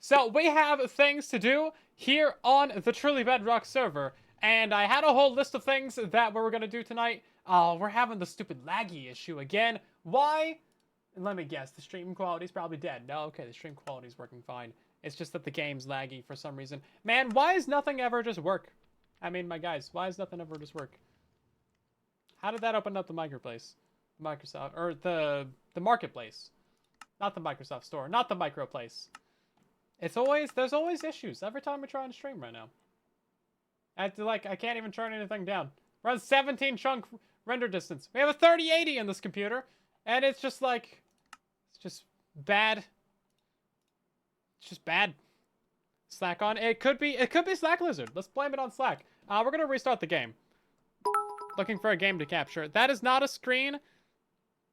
So we have things to do here on the Truly Bedrock server, and I had a whole list of things that we were gonna do tonight. We're having the stupid laggy issue again. Why? Let me guess, the stream quality's probably dead. No, okay, the stream quality's working fine. It's just that the game's laggy for some reason. Man, why does nothing ever just work? I mean, my guys, why does nothing ever just work? How did that open up the microplace? Microsoft, or the marketplace. Not the Microsoft store, not the microplace. There's always issues every time we try to stream right now. I can't even turn anything down. We're on 17 chunk render distance. We have a 3080 in this computer, and it's just like, it's just bad. It's just bad. Slack on. It could be Slack Lizard. Let's blame it on Slack. We're gonna restart the game. Looking for a game to capture. That is not a screen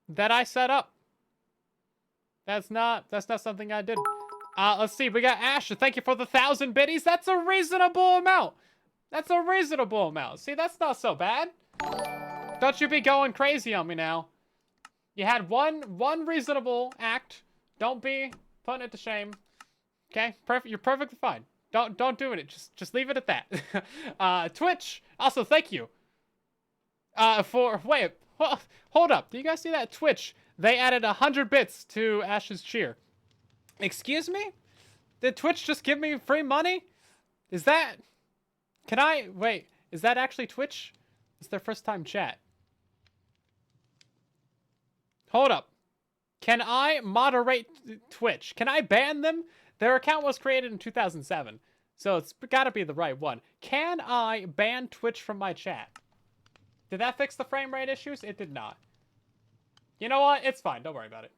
that I set up. That's not something I did. Let's see. We got Ash. Thank you for the 1,000 biddies. That's a reasonable amount. That's a reasonable amount. See, that's not so bad. Don't you be going crazy on me now. You had one reasonable act. Don't be putting it to shame. Okay? You're perfectly fine. Don't do it. Just leave it at that. Twitch. Also, thank you. Wait, hold up. Do you guys see that? Twitch. They added 100 bits to Ash's cheer. Excuse me? Did Twitch just give me free money? Is that... Wait, is that actually Twitch? It's their first time chat. Hold up. Can I moderate Twitch? Can I ban them? Their account was created in 2007, so it's gotta be the right one. Can I ban Twitch from my chat? Did that fix the frame rate issues? It did not. You know what? It's fine. Don't worry about it.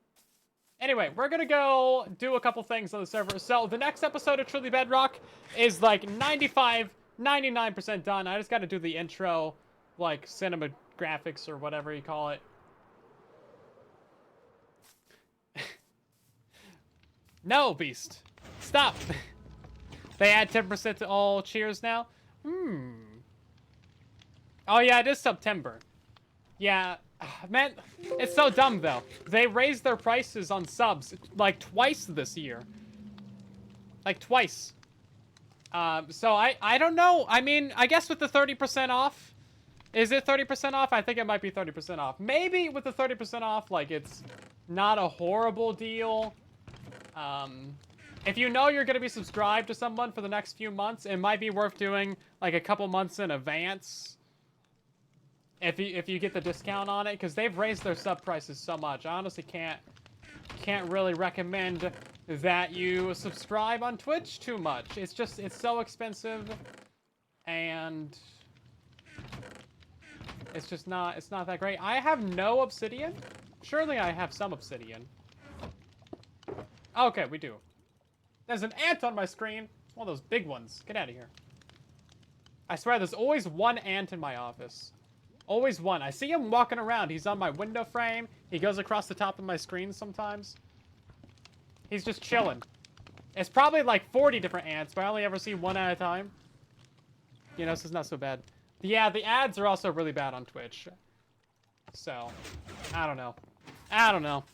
Anyway, we're gonna go do a couple things on the server. So the next episode of Truly Bedrock is like 99% done. I just gotta do the intro, like cinema graphics or whatever you call it. No, Beast. Stop. They add 10% to all cheers now? Oh yeah, it is September. Yeah, man, it's so dumb though. They raised their prices on subs like twice this year. Like twice. So I don't know. I mean, I guess with the 30% off. Is it 30% off? I think it might be 30% off. Maybe with the 30% off, like it's not a horrible deal. If you know you're going to be subscribed to someone for the next few months, it might be worth doing like a couple months in advance. If you get the discount on it, because they've raised their sub prices so much. I honestly can't really recommend that you subscribe on Twitch too much. It's so expensive, and it's not that great. I have no obsidian. Surely I have some obsidian. Okay, we do. There's an ant on my screen. It's one of those big ones. Get out of here. I swear, there's always one ant in my office. Always one. I see him walking around. He's on my window frame. He goes across the top of my screen sometimes. He's just chilling. It's probably like 40 different ants, but I only ever see one at a time. You know, this is not so bad. Yeah, the ads are also really bad on Twitch. So, I don't know. I don't know.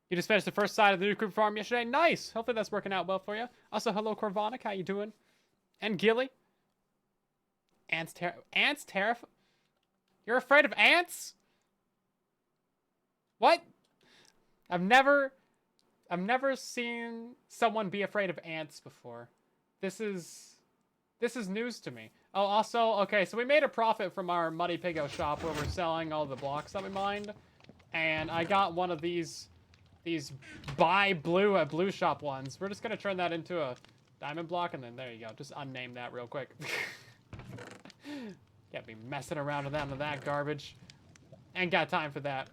You just finished the first side of the new creep farm yesterday. Nice. Hopefully that's working out well for you. Also, hello, Corvonic. How you doing? And Gilly. Ants terrifying. You're afraid of ants? What? I've never seen someone be afraid of ants before. This is news to me. Oh, also, okay, so we made a profit from our Muddy Piggo shop where we're selling all the blocks that we mined. And I got one of these buy blue at blue shop ones. We're just gonna turn that into a diamond block, and then there you go. Just unname that real quick. Can't be messing around with that garbage. Ain't got time for that.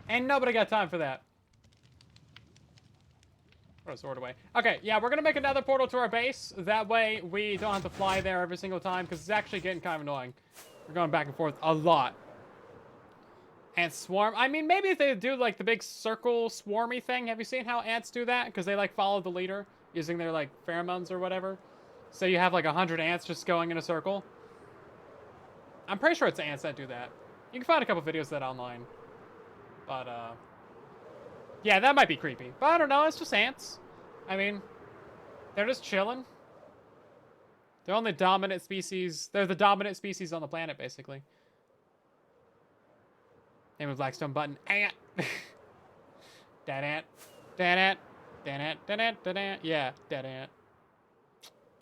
Ain't nobody got time for that. Put a sword away. Okay, yeah, we're gonna make another portal to our base. That way we don't have to fly there every single time, because it's actually getting kind of annoying. We're going back and forth a lot. Ant swarm. I mean, maybe if they do like the big circle swarmy thing. Have you seen how ants do that? Because they like follow the leader using their like pheromones or whatever. So you have like 100 ants just going in a circle. I'm pretty sure it's ants that do that. You can find a couple videos of that online. But, yeah, that might be creepy. But I don't know, it's just ants. I mean, they're just chilling. They're only dominant species. They're the dominant species on the planet, basically. Name of Blackstone button. Ant. Dead ant. Dead ant. Dead ant. Dead ant. Dead ant. Yeah, dead ant.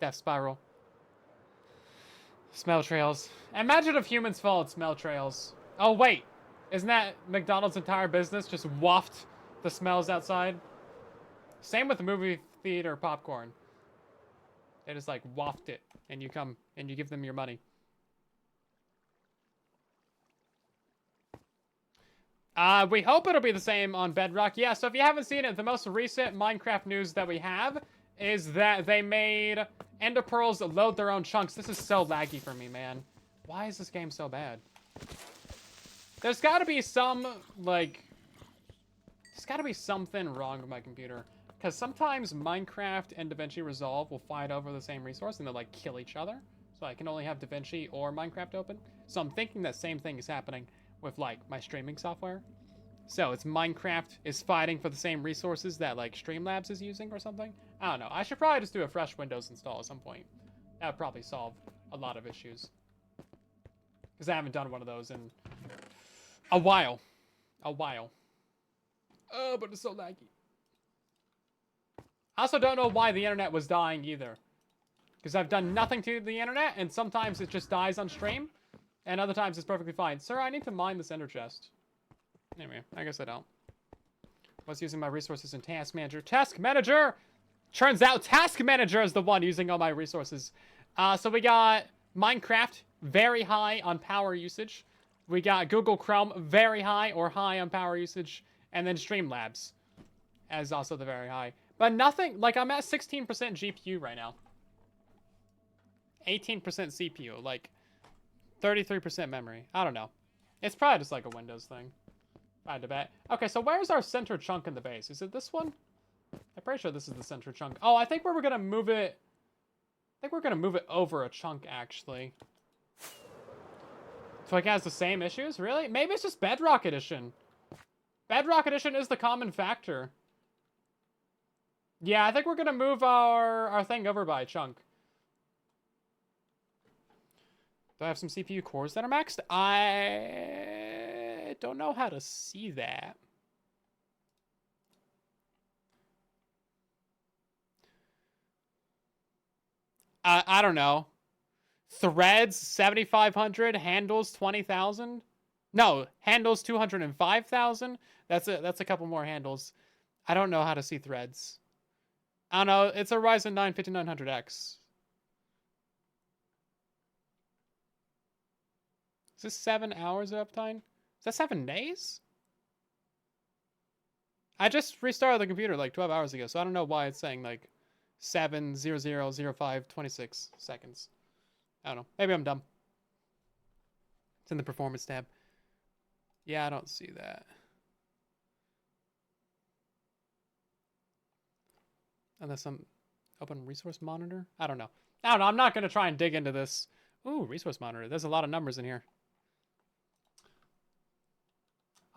Death spiral. Smell trails. Imagine if humans followed smell trails. Oh, wait. Isn't that McDonald's entire business? Just waft the smells outside? Same with the movie theater popcorn. They just, like, waft it. And you come and you give them your money. We hope it'll be the same on Bedrock. Yeah, so if you haven't seen it, the most recent Minecraft news that we have is that they made Ender Pearls load their own chunks. This is so laggy for me, man. Why is this game so bad? There's gotta be some, like... There's gotta be something wrong with my computer. Because sometimes Minecraft and DaVinci Resolve will fight over the same resource and they'll, like, kill each other. So I can only have DaVinci or Minecraft open. So I'm thinking that same thing is happening with, like, my streaming software. So it's Minecraft is fighting for the same resources that, like, Streamlabs is using or something. I don't know. I should probably just do a fresh Windows install at some point. That would probably solve a lot of issues. Because I haven't done one of those in a while. A while. Oh, but it's so laggy. I also don't know why the internet was dying either. Because I've done nothing to the internet, and sometimes it just dies on stream. And other times it's perfectly fine. Sir, I need to mine this ender chest. Anyway, I guess I don't. Was using my resources in Task Manager. Task Manager! Turns out Task Manager is the one using all my resources. So we got Minecraft, very high on power usage. We got Google Chrome, very high or high on power usage. And then Streamlabs, as also the very high. But nothing, like I'm at 16% GPU right now. 18% CPU, like 33% memory. I don't know. It's probably just like a Windows thing. I had to bet. Okay, so where's our center chunk in the base? Is it this one? I'm pretty sure this is the center chunk. Oh, I think we're gonna move it. I think we're gonna move it over a chunk, actually. So it has the same issues? Really? Maybe it's just Bedrock Edition. Bedrock Edition is the common factor. Yeah, I think we're gonna move our thing over by a chunk. Do I have some CPU cores that are maxed? I don't know how to see that. I don't know. Threads 7,500, handles 20,000. No, handles 205,000. That's a couple more handles. I don't know how to see threads. I don't know. It's a Ryzen 9 5900X. Is this 7 hours of uptime? Is that 7 days? I just restarted the computer like 12 hours ago, so I don't know why it's saying like 7:00:05:26 seconds. I don't know. Maybe I'm dumb. It's in the performance tab. Yeah, I don't see that. Unless I'm open resource monitor? I don't know. I don't know. I'm not going to try and dig into this. Ooh, resource monitor. There's a lot of numbers in here.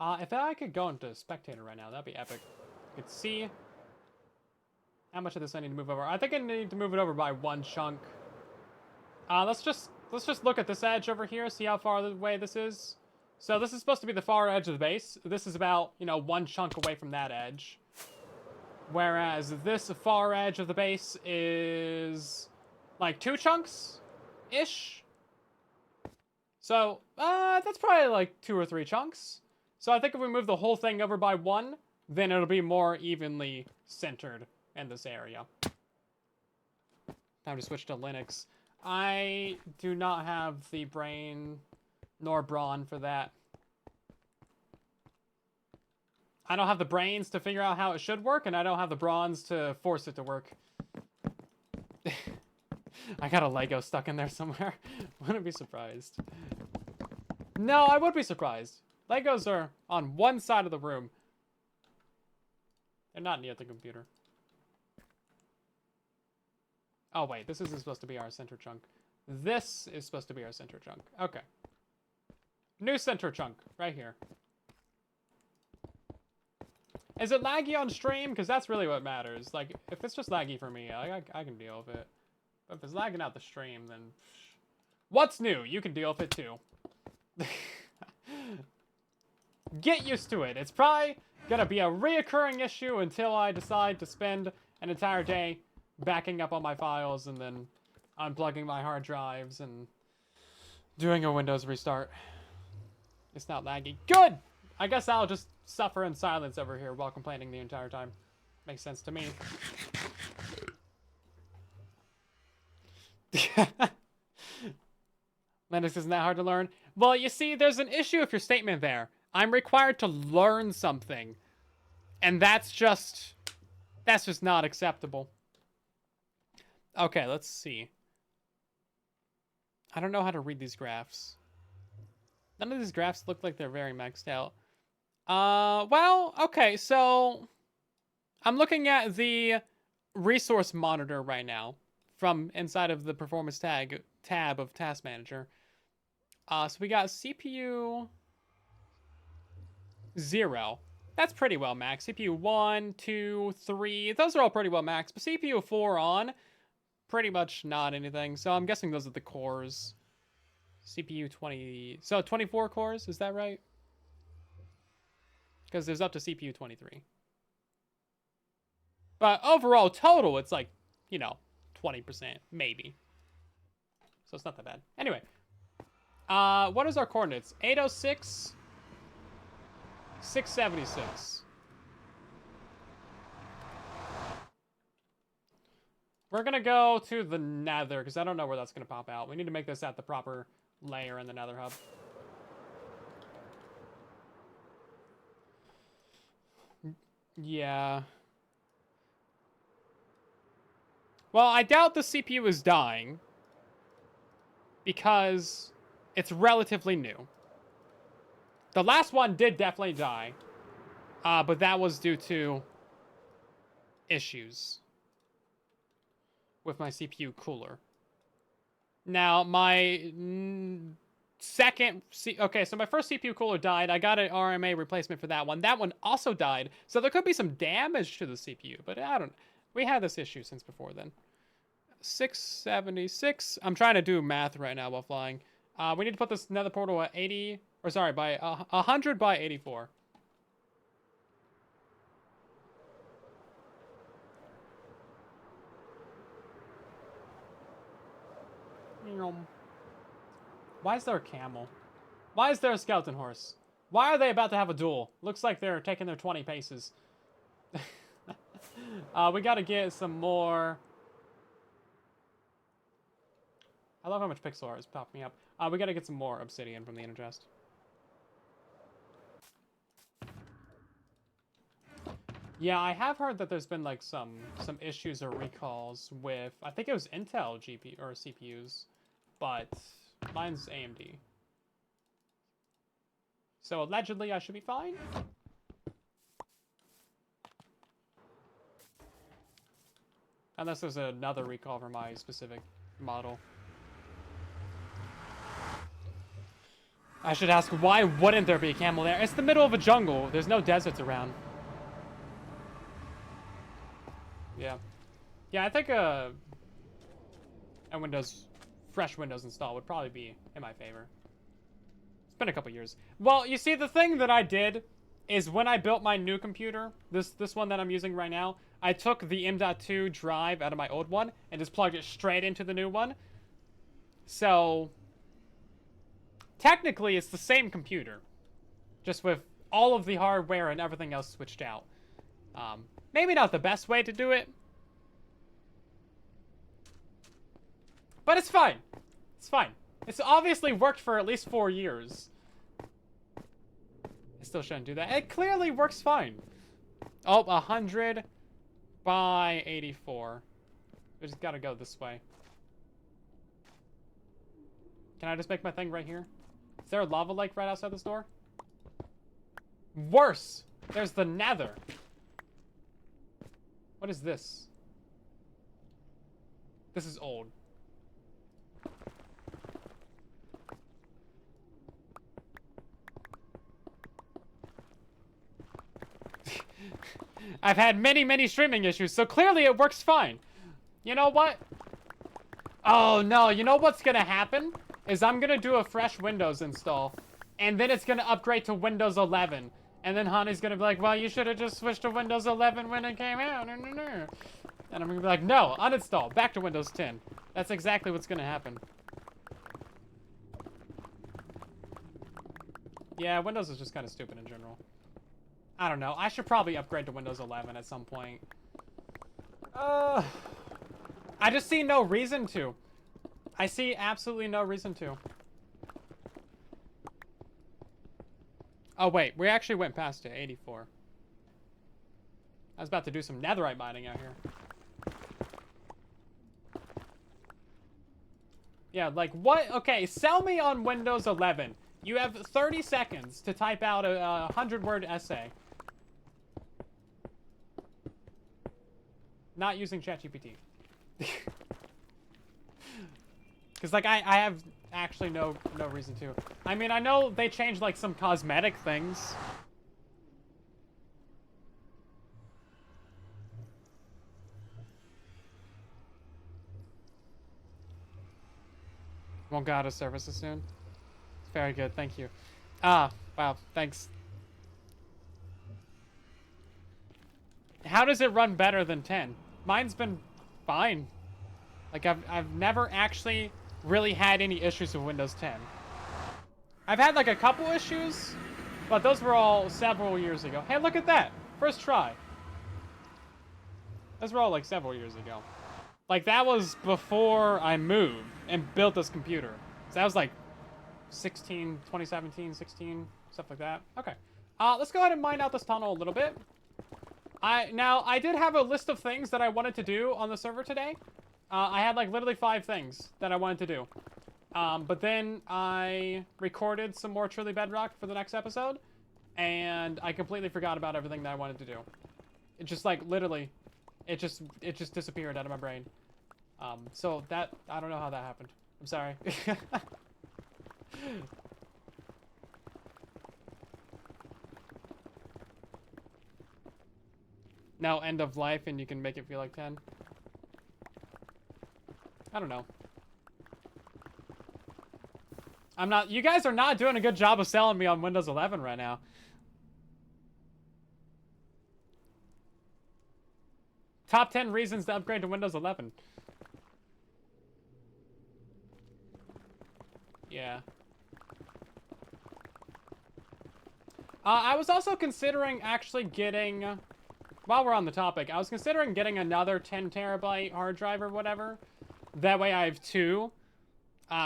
If I could go into spectator right now, that'd be epic. I could see how much of this I need to move over. I think I need to move it over by one chunk. Let's just look at this edge over here, see how far away this is. So this is supposed to be the far edge of the base. This is about, you know, one chunk away from that edge. Whereas this far edge of the base is like 2 chunks-ish. So, that's probably like 2 or 3 chunks. So I think if we move the whole thing over by 1, then it'll be more evenly centered in this area. Time to switch to Linux. I do not have the brain nor brawn for that. I don't have the brains to figure out how it should work, and I don't have the brawns to force it to work. I got a Lego stuck in there somewhere. Wouldn't be surprised. No, I would be surprised. Legos are on one side of the room. They're not near the computer. Oh, wait. This isn't supposed to be our center chunk. This is supposed to be our center chunk. Okay. New center chunk. Right here. Is it laggy on stream? Because that's really what matters. Like, if it's just laggy for me, I can deal with it. But if it's lagging out the stream, then... What's new? You can deal with it too. Get used to it. It's probably gonna be a reoccurring issue until I decide to spend an entire day backing up all my files and then unplugging my hard drives and doing a Windows restart. It's not laggy. Good! I guess I'll just suffer in silence over here while complaining the entire time. Makes sense to me. Linux isn't that hard to learn. Well, you see, there's an issue with your statement there. I'm required to learn something. And that's just not acceptable. Okay, let's see. I don't know how to read these graphs. None of these graphs look like they're very maxed out. Well, okay, so I'm looking at the resource monitor right now from inside of the performance tab of Task Manager. So we got CPU 0. That's pretty well maxed. CPU 1, 2, 3. Those are all pretty well maxed. But CPU 4 on, pretty much not anything. So I'm guessing those are the cores. CPU 20. So 24 cores, is that right? Because there's up to CPU 23. But overall, total, it's like, you know, 20%, maybe. So it's not that bad. Anyway. What is our coordinates? 806, 676. We're gonna go to the Nether, because I don't know where that's gonna pop out. We need to make this at the proper layer in the Nether hub. Yeah. Well, I doubt the CPU is dying, because it's relatively new. The last one did definitely die, but that was due to issues with my CPU cooler. Now, my okay, so my first CPU cooler died. I got an RMA replacement for that one. That one also died, so there could be some damage to the CPU, but I don't... We had this issue since before then. 676. I'm trying to do math right now while flying. We need to put this Nether portal at 80, or sorry, by 100 by 84. Why is there a camel? Why is there a skeleton horse? Why are they about to have a duel? Looks like they're taking their 20 paces. We gotta get some more... I love how much pixel art is popping up. We gotta get some more obsidian from the inner chest. Yeah, I have heard that there's been like some issues or recalls with, I think it was Intel GPU or CPUs, but mine's AMD. So allegedly I should be fine. Unless there's another recall for my specific model. I should ask, why wouldn't there be a camel there? It's the middle of a jungle. There's no deserts around. Yeah. Yeah, I think a fresh Windows install would probably be in my favor. It's been a couple years. Well, you see, the thing that I did is when I built my new computer, this one that I'm using right now, I took the M.2 drive out of my old one and just plugged it straight into the new one. So... technically, it's the same computer, just with all of the hardware and everything else switched out. Maybe not the best way to do it, but it's fine. It's fine. It's obviously worked for at least 4 years. I still shouldn't do that. It clearly works fine. Oh, 100 by 84. We just gotta go this way. Can I just make my thing right here? Is there a lava lake right outside this door? Worse! There's the Nether. What is this? This is old. I've had many streaming issues, so clearly it works fine. You know what? Oh no, you know what's gonna happen? Is I'm gonna do a fresh Windows install, and then it's gonna upgrade to Windows 11. And then Honey's gonna be like, well, you should have just switched to Windows 11 when it came out. And I'm gonna be like, no, uninstall, back to Windows 10. That's exactly what's gonna happen. Yeah, Windows is just kind of stupid in general. I don't know. I should probably upgrade to Windows 11 at some point. I just see no reason to. I see absolutely no reason to. Oh, wait. We actually went past it. 84. I was about to do some netherite mining out here. Yeah, like, what? Okay, sell me on Windows 11. You have 30 seconds to type out a 100-word essay. Not using ChatGPT. Because, like, I have actually no reason to. I mean, I know they changed, like, some cosmetic things. Won't go out of services soon. Very good, thank you. Ah, wow, thanks. How does it run better than 10? Mine's been fine. Like, I've never actually really had any issues with Windows 10. I've had, like, a couple issues, but those were all several years ago. Hey, look at that! First try. Those were all, like, several years ago. Like, that was before I moved and built this computer. So that was, like, 2017, 16, stuff like that. Okay. Let's go ahead and mine out this tunnel a little bit. Now, I did have a list of things that I wanted to do on the server today. I had, like, literally 5 things that I wanted to do. But then I recorded some more Truly Bedrock for the next episode, and I completely forgot about everything that I wanted to do. It just, like, literally, it just disappeared out of my brain. So that, I don't know how that happened. I'm sorry. Now end of life and you can make it feel like 10. I don't know. You guys are not doing a good job of selling me on Windows 11 right now. Top 10 reasons to upgrade to Windows 11. Yeah. I was also considering actually getting, while we're on the topic, I was considering getting another 10 terabyte hard drive or whatever. That way I have 2.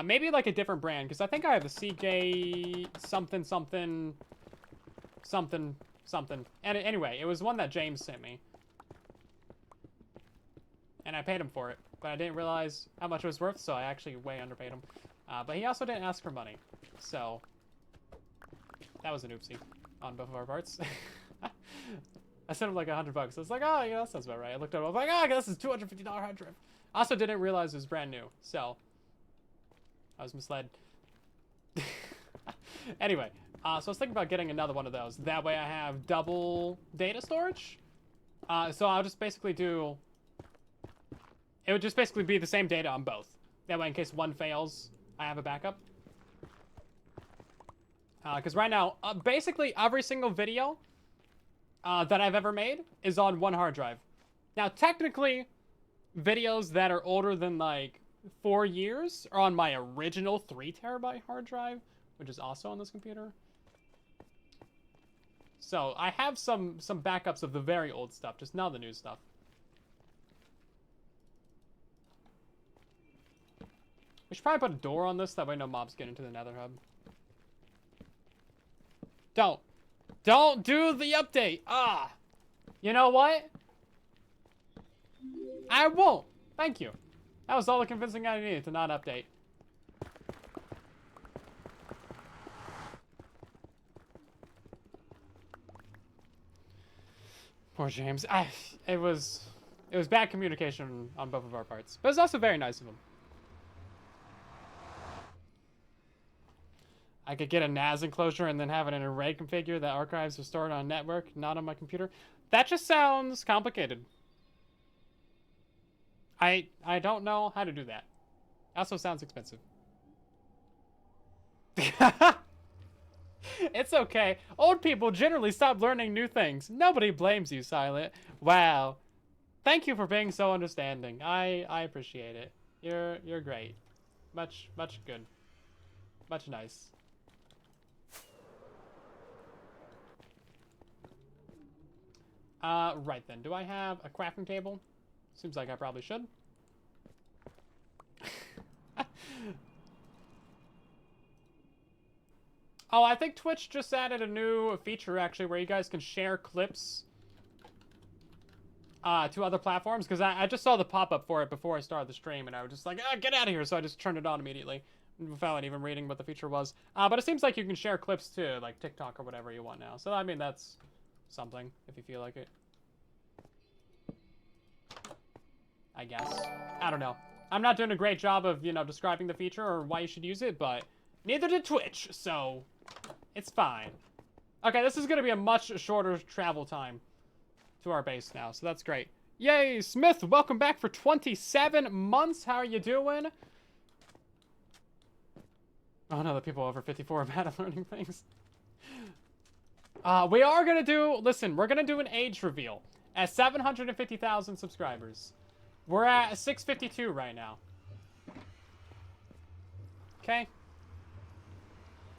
Maybe like a different brand, because I think I have a Seagate something. And anyway, it was one that James sent me. And I paid him for it, but I didn't realize how much it was worth, so I actually way underpaid him. But he also didn't ask for money, so that was an oopsie on both of our parts. I sent him like $100. I was like, oh, yeah, that sounds about right. I looked at it, I was like, oh, this is $250 hard drive. I also didn't realize it was brand new, so I was misled. Anyway, so I was thinking about getting another one of those. That way I have double data storage. So I'll just basically do, it would just basically be the same data on both. That way, in case one fails, I have a backup. Because right now, basically every single video that I've ever made is on one hard drive. Now, technically, videos that are older than, like, 4 years are on my original 3 terabyte hard drive, which is also on this computer. So, I have some backups of the very old stuff, just not the new stuff. We should probably put a door on this, that way no mobs get into the Nether hub. Don't do the update! Ah! You know what? I won't! Thank you. That was all the convincing I needed to not update. Poor James. It was bad communication on both of our parts. But it was also very nice of him. I could get a NAS enclosure and then have an array configure that archives are stored on a network, not on my computer. That just sounds complicated. I don't know how to do that. Also sounds expensive. It's okay. Old people generally stop learning new things. Nobody blames you, Silent. Wow. Thank you for being so understanding. I appreciate it. You're great. Much good. Much nice. Right then. Do I have a crafting table? Seems like I probably should. Oh, I think Twitch just added a new feature, actually, where you guys can share clips to other platforms, because I just saw the pop-up for it before I started the stream, and I was just like, get out of here, so I just turned it on immediately, without even reading what the feature was. But it seems like you can share clips to, like, TikTok or whatever you want now. So, I mean, that's something, if you feel like it. I guess. I don't know. I'm not doing a great job of, you know, describing the feature or why you should use it, but neither did Twitch, so it's fine. Okay, this is going to be a much shorter travel time to our base now, so that's great. Yay, Smith, welcome back for 27 months. How are you doing? Oh no, the people over 54 are bad at learning things. We are going to do, listen, we're going to do an age reveal at 750,000 subscribers. We're at 652 right now. Okay.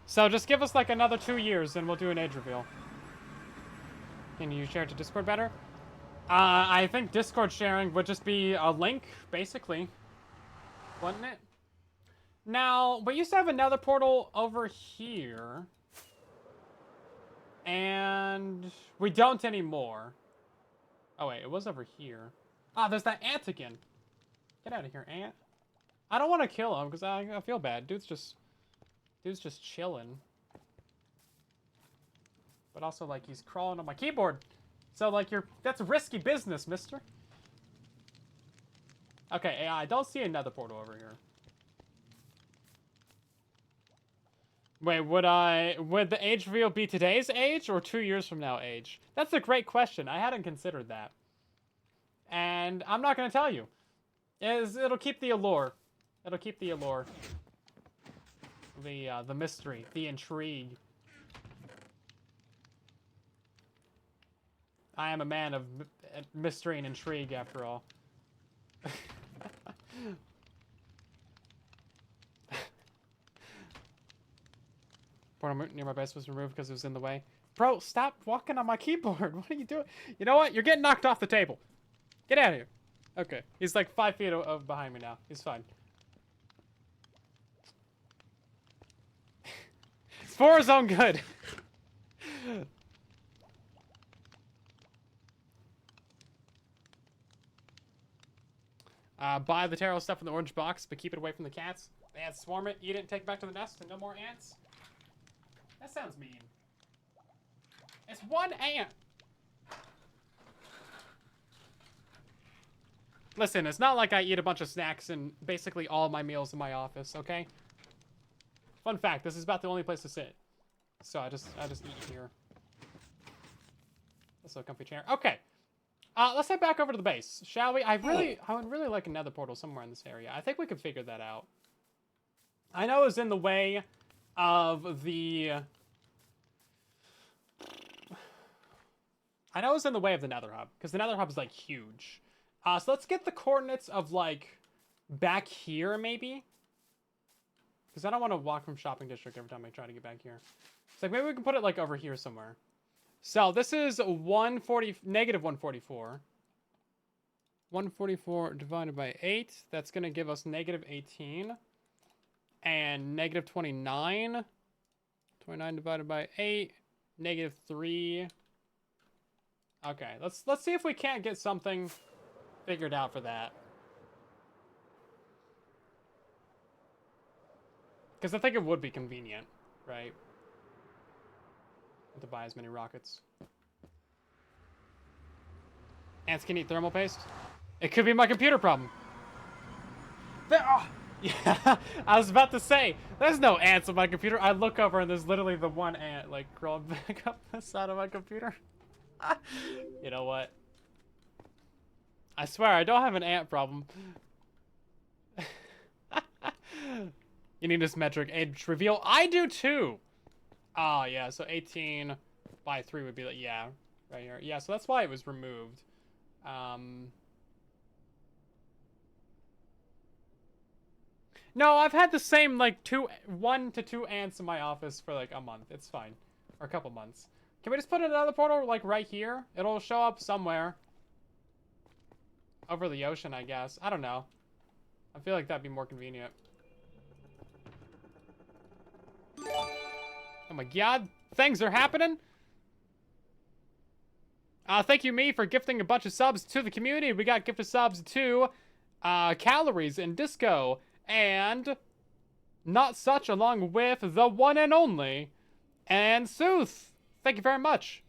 So just give us like another 2 years and we'll do an age reveal. Can you share it to Discord better? I think Discord sharing would just be a link, basically. Wouldn't it? Now, we used to have another portal over here. And we don't anymore. Oh wait, it was over here. Ah, there's that ant again. Get out of here, ant. I don't want to kill him because I feel bad. Dude's just chilling. But also, like, he's crawling on my keyboard. So, like, that's risky business, mister. Okay, I don't see another portal over here. Wait, would the age reveal be today's age or 2 years from now age? That's a great question. I hadn't considered that. And I'm not going to tell you. It'll keep the allure. It'll keep the allure. The mystery, the intrigue. I am a man of mystery and intrigue, after all. Portal near my base was removed because it was in the way. Bro, stop walking on my keyboard. What are you doing? You know what? You're getting knocked off the table. Get out of here. Okay. He's like 5 feet behind me now. He's fine. It's for his own good. Buy the taro stuff in the orange box, but keep it away from the cats. The ants swarm it, eat it, and take it back to the nest, and no more ants. That sounds mean. It's one ant. Listen, it's not like I eat a bunch of snacks in basically all my meals in my office, okay? Fun fact, this is about the only place to sit. So I just eat here. That's a comfy chair. Okay. Let's head back over to the base, shall we? I would really like another portal somewhere in this area. I think we could figure that out. I know it's in the way of the... I know it's in the way of the Nether hub, because the Nether hub is, like, huge. So let's get the coordinates of, like, back here, maybe? Because I don't want to walk from shopping district every time I try to get back here. It's like, maybe we can put it, like, over here somewhere. So this is negative 144. 144 divided by 8. That's going to give us negative 18. And negative 29. 29 divided by 8. Negative 3. Okay, let's see if we can't get something figured out for that. Because I think it would be convenient, right? To buy as many rockets. Ants can eat thermal paste. It could be my computer problem. Yeah, I was about to say, there's no ants on my computer. I look over and there's literally the one ant, like, crawling back up the side of my computer. You know what? I swear, I don't have an ant problem. You need this metric age reveal. I do too. Ah, yeah, so 18 by 3 would be like, yeah, right here. Yeah, so that's why it was removed. No, I've had the same, like, 1 to 2 ants in my office for, like, a month. It's fine. Or a couple months. Can we just put another portal, like, right here? It'll show up somewhere. Over the ocean, I guess. I don't know. I feel like that'd be more convenient. Oh my god. Things are happening. Thank you, me, for gifting a bunch of subs to the community. We got gifted subs to Calories and Disco and Not Such, along with the one and only and Sooth. Thank you very much.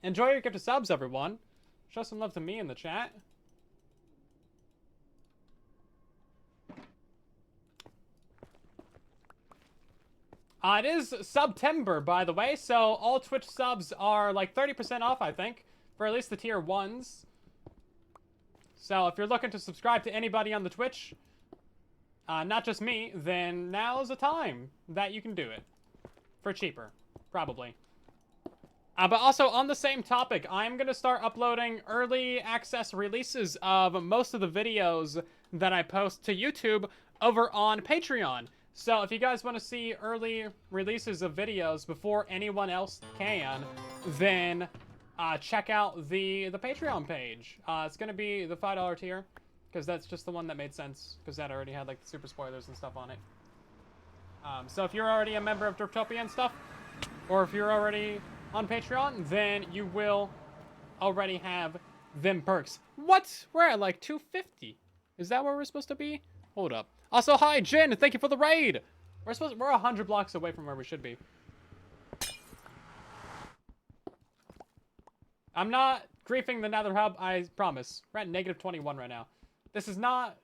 Enjoy your gifted subs, everyone. Show some love to me in the chat. It is September, by the way, so all Twitch subs are like 30% off, I think, for at least the tier 1s. So if you're looking to subscribe to anybody on the Twitch, not just me, then now's the time that you can do it. For cheaper, probably. But also, on the same topic, I'm going to start uploading early access releases of most of the videos that I post to YouTube over on Patreon. So if you guys want to see early releases of videos before anyone else can, then check out the Patreon page. It's going to be the $5 tier, because that's just the one that made sense, because that already had like the super spoilers and stuff on it. So if you're already a member of Derptopia and stuff, or if you're already on Patreon, then you will already have them perks. What? We're at like 250. Is that where we're supposed to be? Hold up. Also, hi, Jin. Thank you for the raid. We're 100 blocks away from where we should be. I'm not griefing the Nether hub, I promise. We're at negative 21 right now. This is not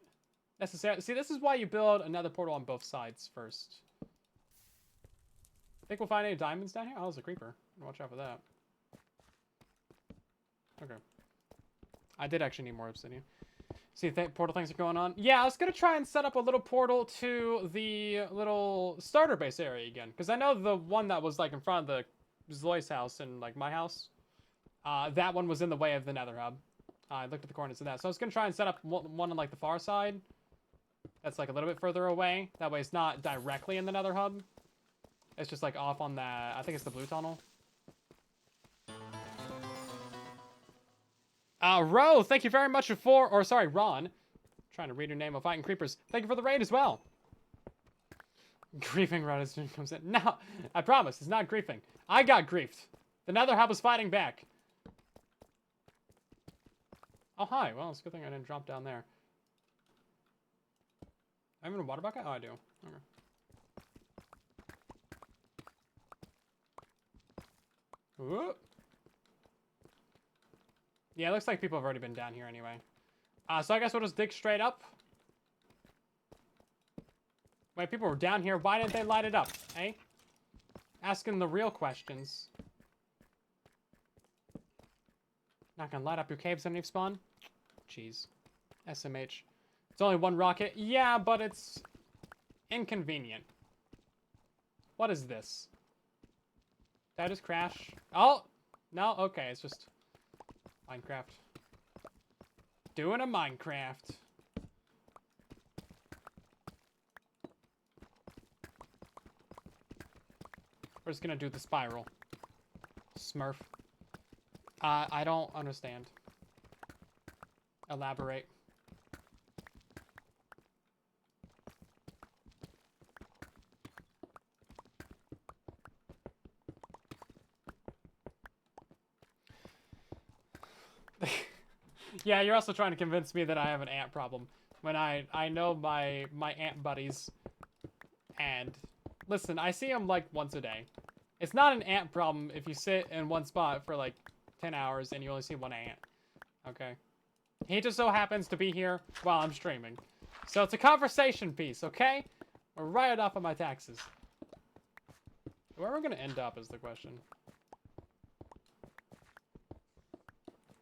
necessary. See, this is why you build another portal on both sides first. Think we'll find any diamonds down here? Oh, there's a creeper. Watch out for that. Okay. I did actually need more obsidian. See if portal things are going on. Yeah, I was going to try and set up a little portal to the little starter base area again. Because I know the one that was like in front of the Zoy's house and like my house. That one was in the way of the Nether hub. I looked at the coordinates of that. So I was going to try and set up one on like the far side. That's like a little bit further away. That way it's not directly in the Nether hub. It's just like off on that, I think it's the blue tunnel. Ro, thank you very much for, or sorry, Ron. I'm trying to read your name of Fighting Creepers. Thank you for the raid as well. Griefing right as soon as it comes in. No, I promise, it's not griefing. I got griefed. The Nether hub was fighting back. Oh, hi. Well, it's a good thing I didn't drop down there. I have a water bucket? Oh, I do. Okay. Whoop. Yeah, it looks like people have already been down here anyway. So I guess we'll just dig straight up. Wait, people were down here. Why didn't they light it up, eh? Asking the real questions. Not gonna light up your caves underneath spawn? Jeez. SMH. It's only one rocket. Yeah, but it's inconvenient. What is this? Did I just crash? Oh! No? Okay, it's just Minecraft. Doing a Minecraft. We're just gonna do the spiral. Smurf. I don't understand. Elaborate. Yeah, you're also trying to convince me that I have an ant problem when I know my ant buddies. And listen, I see them like once a day. It's not an ant problem if you sit in one spot for like 10 hours and you only see one ant. Okay. He just so happens to be here while I'm streaming. So it's a conversation piece, okay? I'll write it off on my taxes. Where are we going to end up is the question.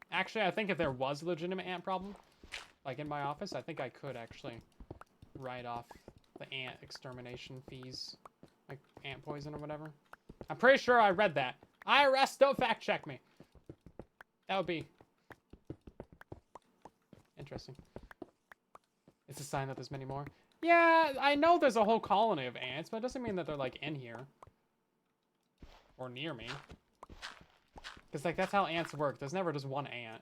Actually, I think if there was a legitimate ant problem, like in my office, I think I could actually write off the ant extermination fees. Like ant poison or whatever. I'm pretty sure I read that. IRS, don't fact check me. That would be interesting. It's a sign that there's many more. Yeah, I know there's a whole colony of ants, but it doesn't mean that they're like in here. Or near me. Because like that's how ants work. There's never just one ant.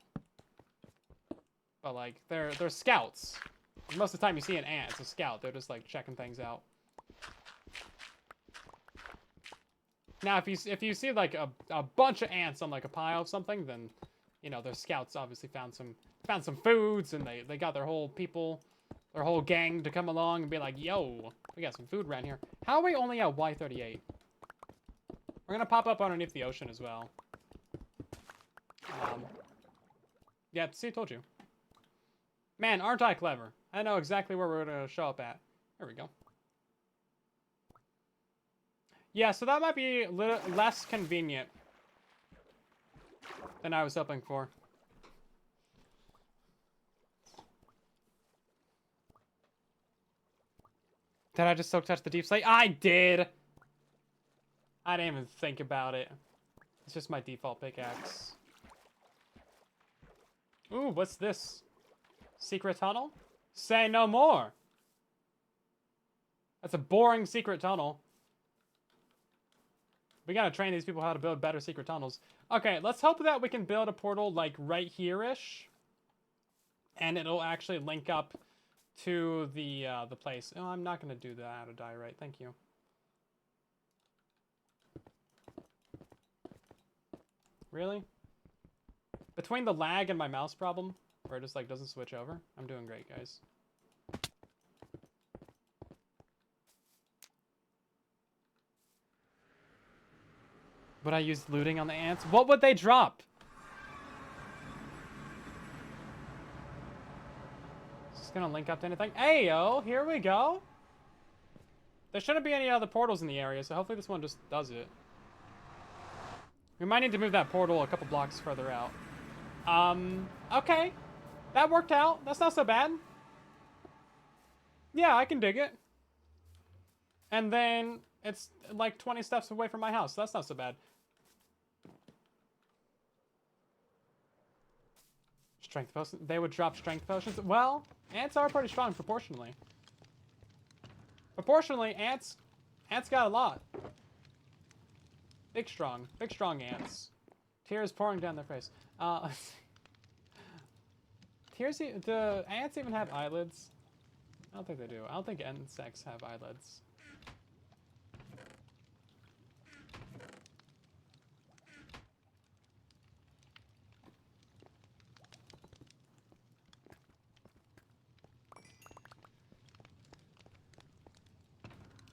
But like they're scouts. Most of the time you see an ant, it's a scout. They're just like checking things out. Now if you see like a bunch of ants on like a pile of something, then you know their scouts obviously found some foods and they got their whole people, their whole gang to come along and be like, yo, we got some food around here. How are we only at Y38? We're gonna pop up underneath the ocean as well. Yeah, see, I told you. Man, aren't I clever? I know exactly where we're gonna show up at. There we go. Yeah, so that might be a little less convenient than I was hoping for. Did I just soak touch the deep slate? I did! I didn't even think about it. It's just my default pickaxe. Ooh, what's this? Secret tunnel? Say no more! That's a boring secret tunnel. We gotta train these people how to build better secret tunnels. Okay, let's hope that we can build a portal like right here-ish. And it'll actually link up to the place. Oh, I'm not gonna do that out of diorite, thank you. Really? Between the lag and my mouse problem, where it just like doesn't switch over, I'm doing great, guys. Would I use looting on the ants? What would they drop? Is this gonna link up to anything? Ayo, here we go. There shouldn't be any other portals in the area, so hopefully this one just does it. We might need to move that portal a couple blocks further out. Okay. That worked out. That's not so bad. Yeah, I can dig it. And then it's like 20 steps away from my house, so that's not so bad. Strength potions. They would drop strength potions. Well, ants are pretty strong proportionally. Proportionally, ants got a lot. Big strong ants. Tears pouring down their face. Tears. Do ants even have eyelids? I don't think they do. I don't think insects have eyelids.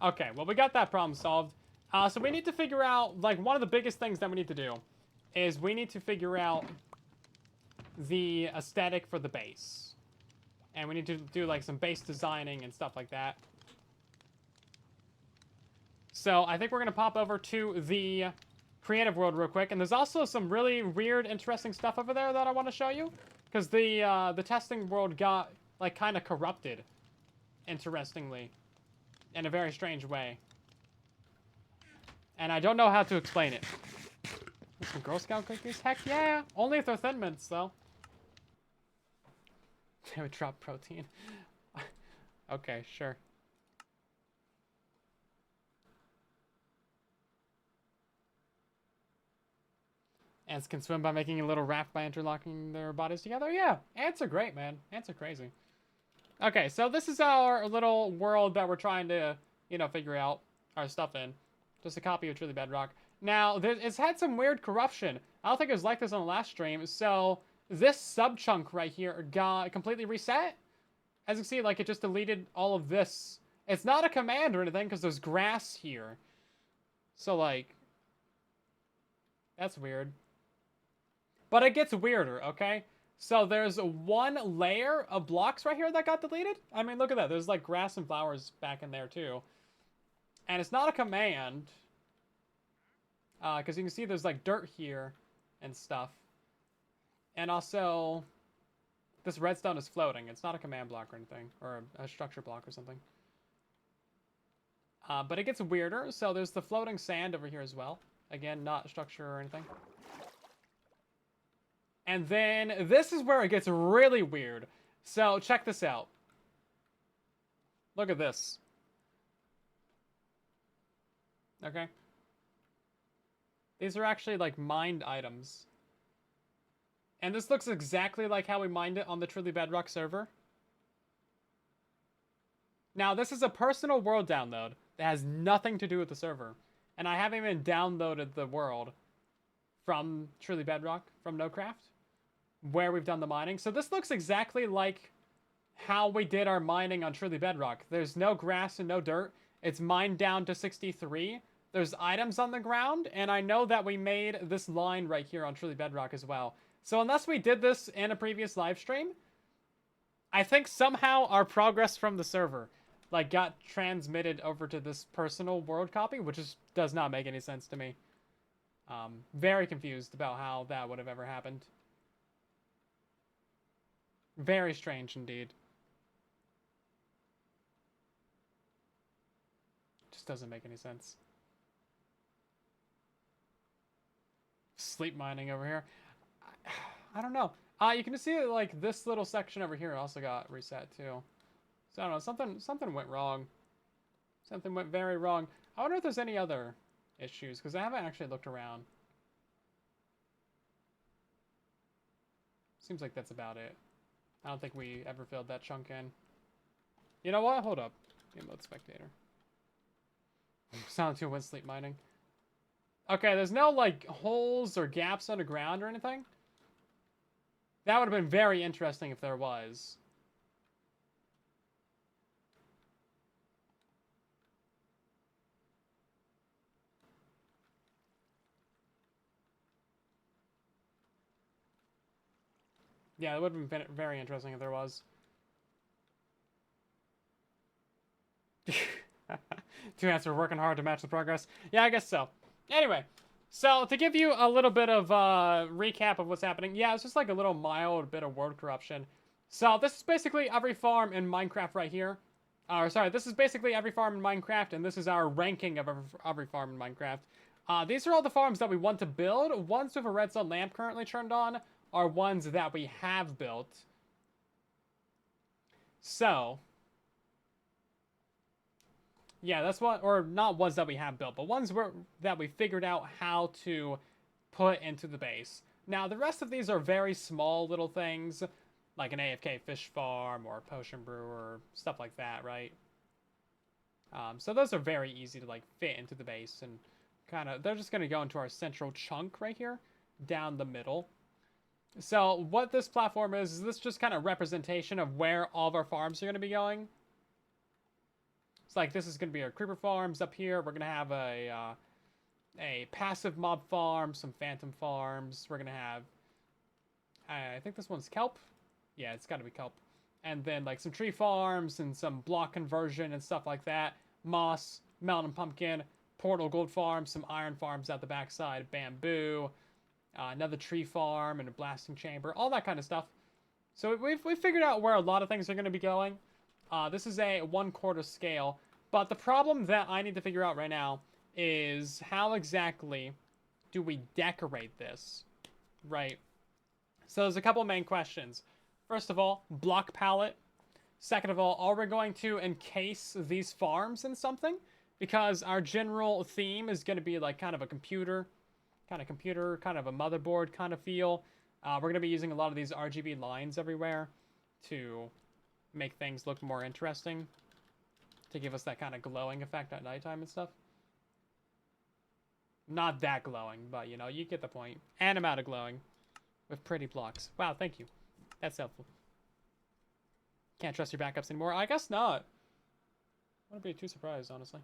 Okay, well, we got that problem solved. So we need to figure out, like, one of the biggest things that we need to do is we need to figure out the aesthetic for the base. And we need to do, like, some base designing and stuff like that. So I think we're going to pop over to the creative world real quick. And there's also some really weird, interesting stuff over there that I want to show you. Because the testing world got, like, kind of corrupted, interestingly. In a very strange way. And I don't know how to explain it. Some Girl Scout cookies? Heck yeah! Only if they're Thin Mints, though. They would drop protein. Okay, sure. Ants can swim by making a little raft by interlocking their bodies together? Yeah, ants are great, man. Ants are crazy. Okay, so this is our little world that we're trying to, you know, figure out our stuff in. Just a copy of Truly Bedrock. Now, it's had some weird corruption. I don't think it was like this on the last stream. So, this sub-chunk right here got completely reset. As you can see, like, it just deleted all of this. It's not a command or anything, because there's grass here. So, like, that's weird. But it gets weirder, okay? So there's one layer of blocks right here that got deleted. I mean, look at that. There's like grass and flowers back in there too. And it's not a command. Because you can see there's like dirt here and stuff. And also, this redstone is floating. It's not a command block or anything. Or a structure block or something. But it gets weirder. So there's the floating sand over here as well. Again, not structure or anything. And then this is where it gets really weird. So check this out. Look at this. Okay. These are actually like mined items. And this looks exactly like how we mined it on the Truly Bedrock server. Now, this is a personal world download that has nothing to do with the server. And I haven't even downloaded the world from Truly Bedrock, from NoCraft, where we've done the mining. So this looks exactly like how we did our mining on Truly Bedrock. There's no grass and no dirt. It's mined down to 63. There's items on the ground, and I know that we made this line right here on Truly Bedrock as well. So unless we did this in a previous live stream, I think somehow our progress from the server like got transmitted over to this personal world copy, which just does not make any sense to me. Very confused about how that would have ever happened. Very strange indeed. Just doesn't make any sense. Sleep mining over here. I don't know. You can see like this little section over here also got reset too. So I don't know, something went wrong. Something went very wrong. I wonder if there's any other issues, because I haven't actually looked around. Seems like that's about it. I don't think we ever filled that chunk in. You know what? Hold up. Emote spectator. Sound 2 went sleep mining. Okay, there's no like holes or gaps underground or anything. That would have been very interesting if there was. Yeah, it would have been very interesting if there was. Two ants are working hard to match the progress. Yeah, I guess so. Anyway, so to give you a little bit of recap of what's happening, yeah, it's just like a little mild bit of word corruption. So this is basically every farm in Minecraft right here. Sorry, this is basically every farm in Minecraft, and this is our ranking of every farm in Minecraft. These are all the farms that we want to build. Ones with a redstone lamp currently turned on are ones that we have built. So, yeah, that's what, or not ones that we have built, but ones that we figured out how to put into the base. Now, the rest of these are very small little things, like an AFK fish farm or a potion brewer, stuff like that, right? So those are very easy to like fit into the base, and kind of, they're just going to go into our central chunk right here, down the middle. So what this platform is this just kind of representation of where all of our farms are going to be going. It's like this is going to be our creeper farms up here. We're going to have a passive mob farm, some phantom farms. We're going to have, I think this one's kelp. Yeah, it's got to be kelp. And then like some tree farms and some block conversion and stuff like that. Moss, melon and pumpkin, portal gold farms, some iron farms out the backside, bamboo, another tree farm and a blasting chamber, all that kind of stuff. So we've figured out where a lot of things are going to be going. This is a 1/4 scale, but the problem that I need to figure out right now is how exactly do we decorate this, right? So there's a couple main questions. First of all, block palette. Second of all, are we going to encase these farms in something? Because our general theme is going to be like kind of a computer, kind of a motherboard kind of feel. We're going to be using a lot of these RGB lines everywhere to make things look more interesting, to give us that kind of glowing effect at nighttime and stuff. Not that glowing, but you know, you get the point. And I'm out of glowing with pretty blocks. Wow, thank you. That's helpful. Can't trust your backups anymore? I guess not. I wouldn't be too surprised, honestly.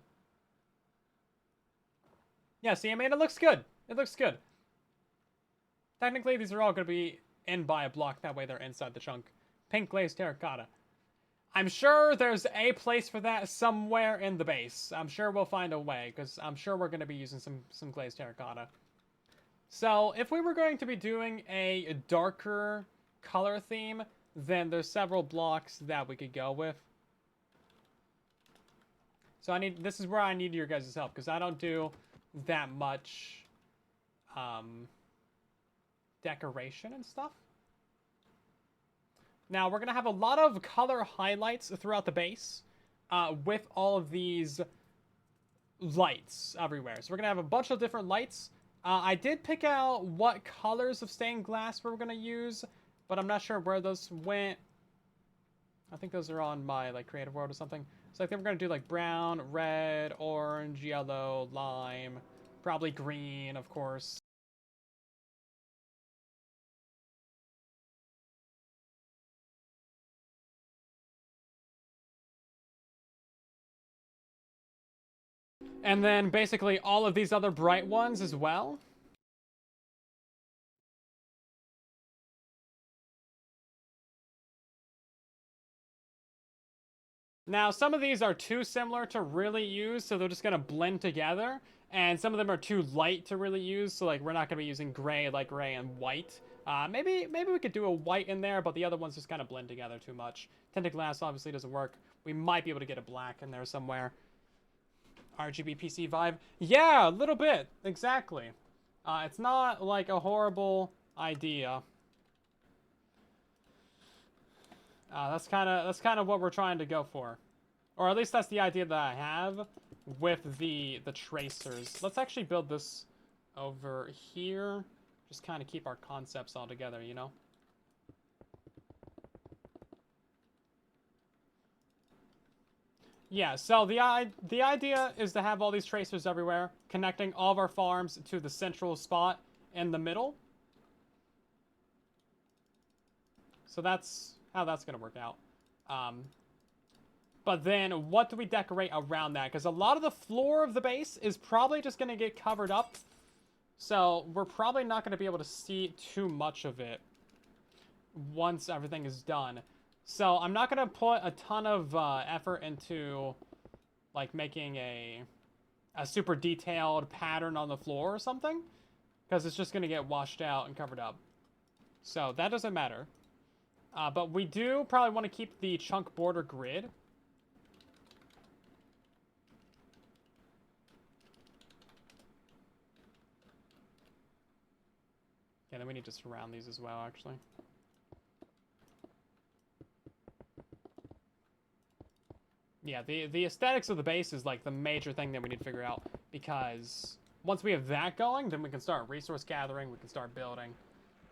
Yeah, see, I mean, it looks good. It looks good. Technically, these are all going to be in by a block. That way they're inside the chunk. Pink glazed terracotta. I'm sure there's a place for that somewhere in the base. I'm sure we'll find a way, because I'm sure we're going to be using some glazed terracotta. So, if we were going to be doing a darker color theme, then there's several blocks that we could go with. So this is where I need your guys' help, because I don't do that much decoration and stuff. Now, we're going to have a lot of color highlights throughout the base with all of these lights everywhere. So we're going to have a bunch of different lights. I did pick out what colors of stained glass we're going to use, but I'm not sure where those went. I think those are on my creative world or something. So I think we're going to do brown, red, orange, yellow, lime, probably green, of course. And then basically all of these other bright ones as well. Now, some of these are too similar to really use, so they're just going to blend together. And some of them are too light to really use, so we're not going to be using gray, light gray, and white. Maybe we could do a white in there, but the other ones just kind of blend together too much. Tinted glass obviously doesn't work. We might be able to get a black in there somewhere. RGB PC vibe. Yeah, a little bit. Exactly. It's not a horrible idea. That's kind of what we're trying to go for, or at least that's the idea that I have with the tracers. Let's actually build this over here. Just kind of keep our concepts all together, you know. Yeah, so the idea is to have all these tracers everywhere, connecting all of our farms to the central spot in the middle. So that's how that's going to work out. But then what do we decorate around that? Because a lot of the floor of the base is probably just going to get covered up. So we're probably not going to be able to see too much of it once everything is done. So I'm not going to put a ton of effort into making a super detailed pattern on the floor or something, because it's just going to get washed out and covered up. So that doesn't matter. But we do probably want to keep the chunk border grid. Yeah, then we need to surround these as well, actually. Yeah, the aesthetics of the base is the major thing that we need to figure out, because once we have that going, then we can start resource gathering, we can start building,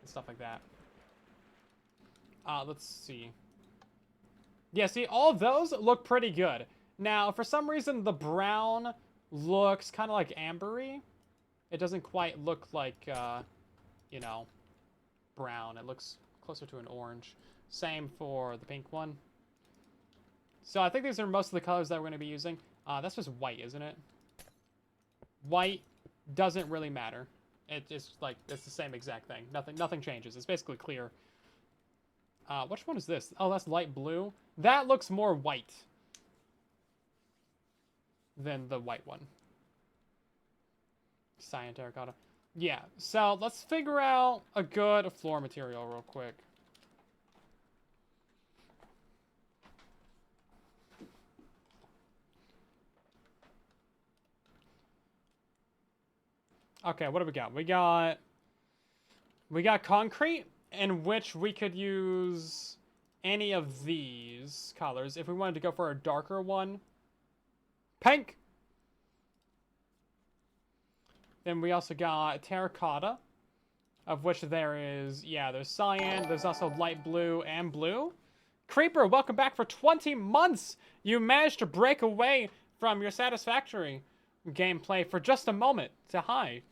and stuff like that. Let's see. Yeah, see, all of those look pretty good. Now, for some reason, the brown looks kind of ambery. It doesn't quite look like, you know, brown. It looks closer to an orange. Same for the pink one. So I think these are most of the colors that we're going to be using. That's just white, isn't it? White doesn't really matter. It's it's the same exact thing. Nothing changes. It's basically clear. Which one is this? Oh, that's light blue. That looks more white than the white one. Cyan terracotta. Yeah, so let's figure out a good floor material real quick. Okay, what do we got? We got concrete, in which we could use any of these colors if we wanted to go for a darker one. Pink. Then we also got terracotta, of which there's cyan, there's also light blue and blue. Creeper, welcome back for 20 months! You managed to break away from your satisfactory gameplay for just a moment to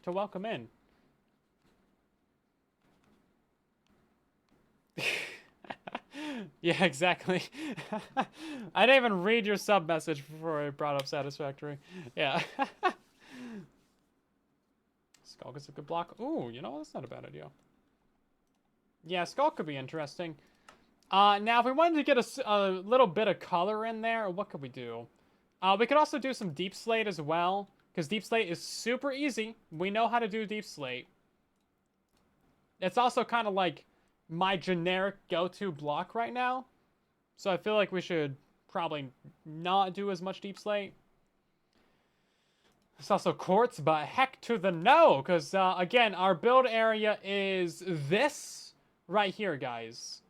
welcome in. Yeah, exactly. I didn't even read your sub message before I brought up satisfactory. Yeah. Skull gets a good block. Ooh, you know, that's not a bad idea. Yeah, skull could be interesting. Now, if we wanted to get a little bit of color in there, what could we do? We could also do some deep slate as well, because deep slate is super easy. We know how to do deep slate. It's also kind of like my generic go-to block right now. So I feel like we should probably not do as much deep slate. It's also quartz, but heck to the no, because again, our build area is this right here, guys.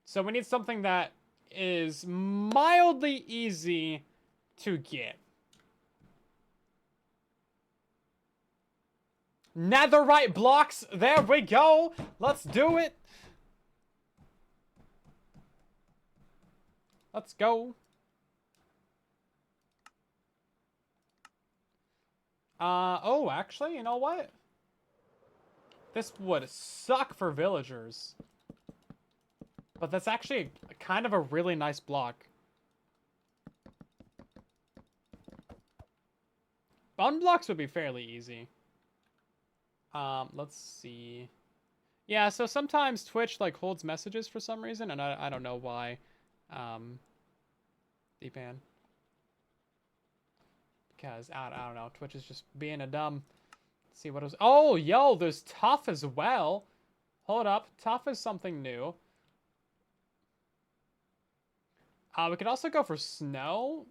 So we need something that is mildly easy to get. Netherite blocks, there we go. Let's do it. Let's go. Oh, actually, you know what? This would suck for villagers. But that's actually kind of a really nice block. Bone blocks would be fairly easy. Let's see. Yeah, so sometimes Twitch, like, holds messages for some reason, and I don't know why. Deepan. Because, I don't know, Twitch is just being a dumb... Let's see what it was... Oh, yo, there's tough as well. Hold up, tough is something new. We could also go for snow.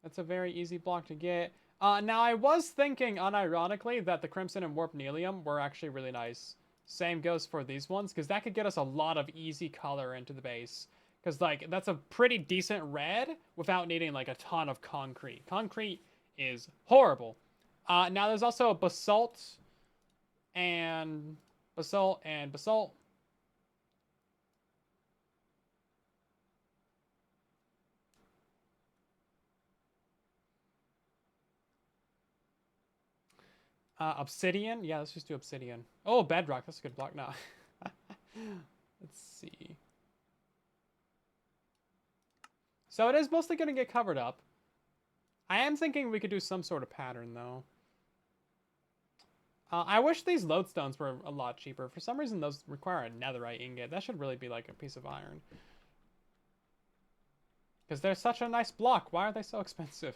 That's a very easy block to get. Now, I was thinking, unironically, that the Crimson and Warp Nelium were actually really nice. Same goes for these ones, because that could get us a lot of easy color into the base. Because, like, that's a pretty decent red without needing, like, a ton of concrete. Concrete is horrible. Now, there's also basalt and basalt and basalt. Obsidian? Yeah, let's just do obsidian. Oh, bedrock. That's a good block now. Let's see. So it is mostly going to get covered up. I am thinking we could do some sort of pattern, though. I wish these lodestones were a lot cheaper. For some reason, those require a netherite ingot. That should really be like a piece of iron. Because they're such a nice block. Why are they so expensive?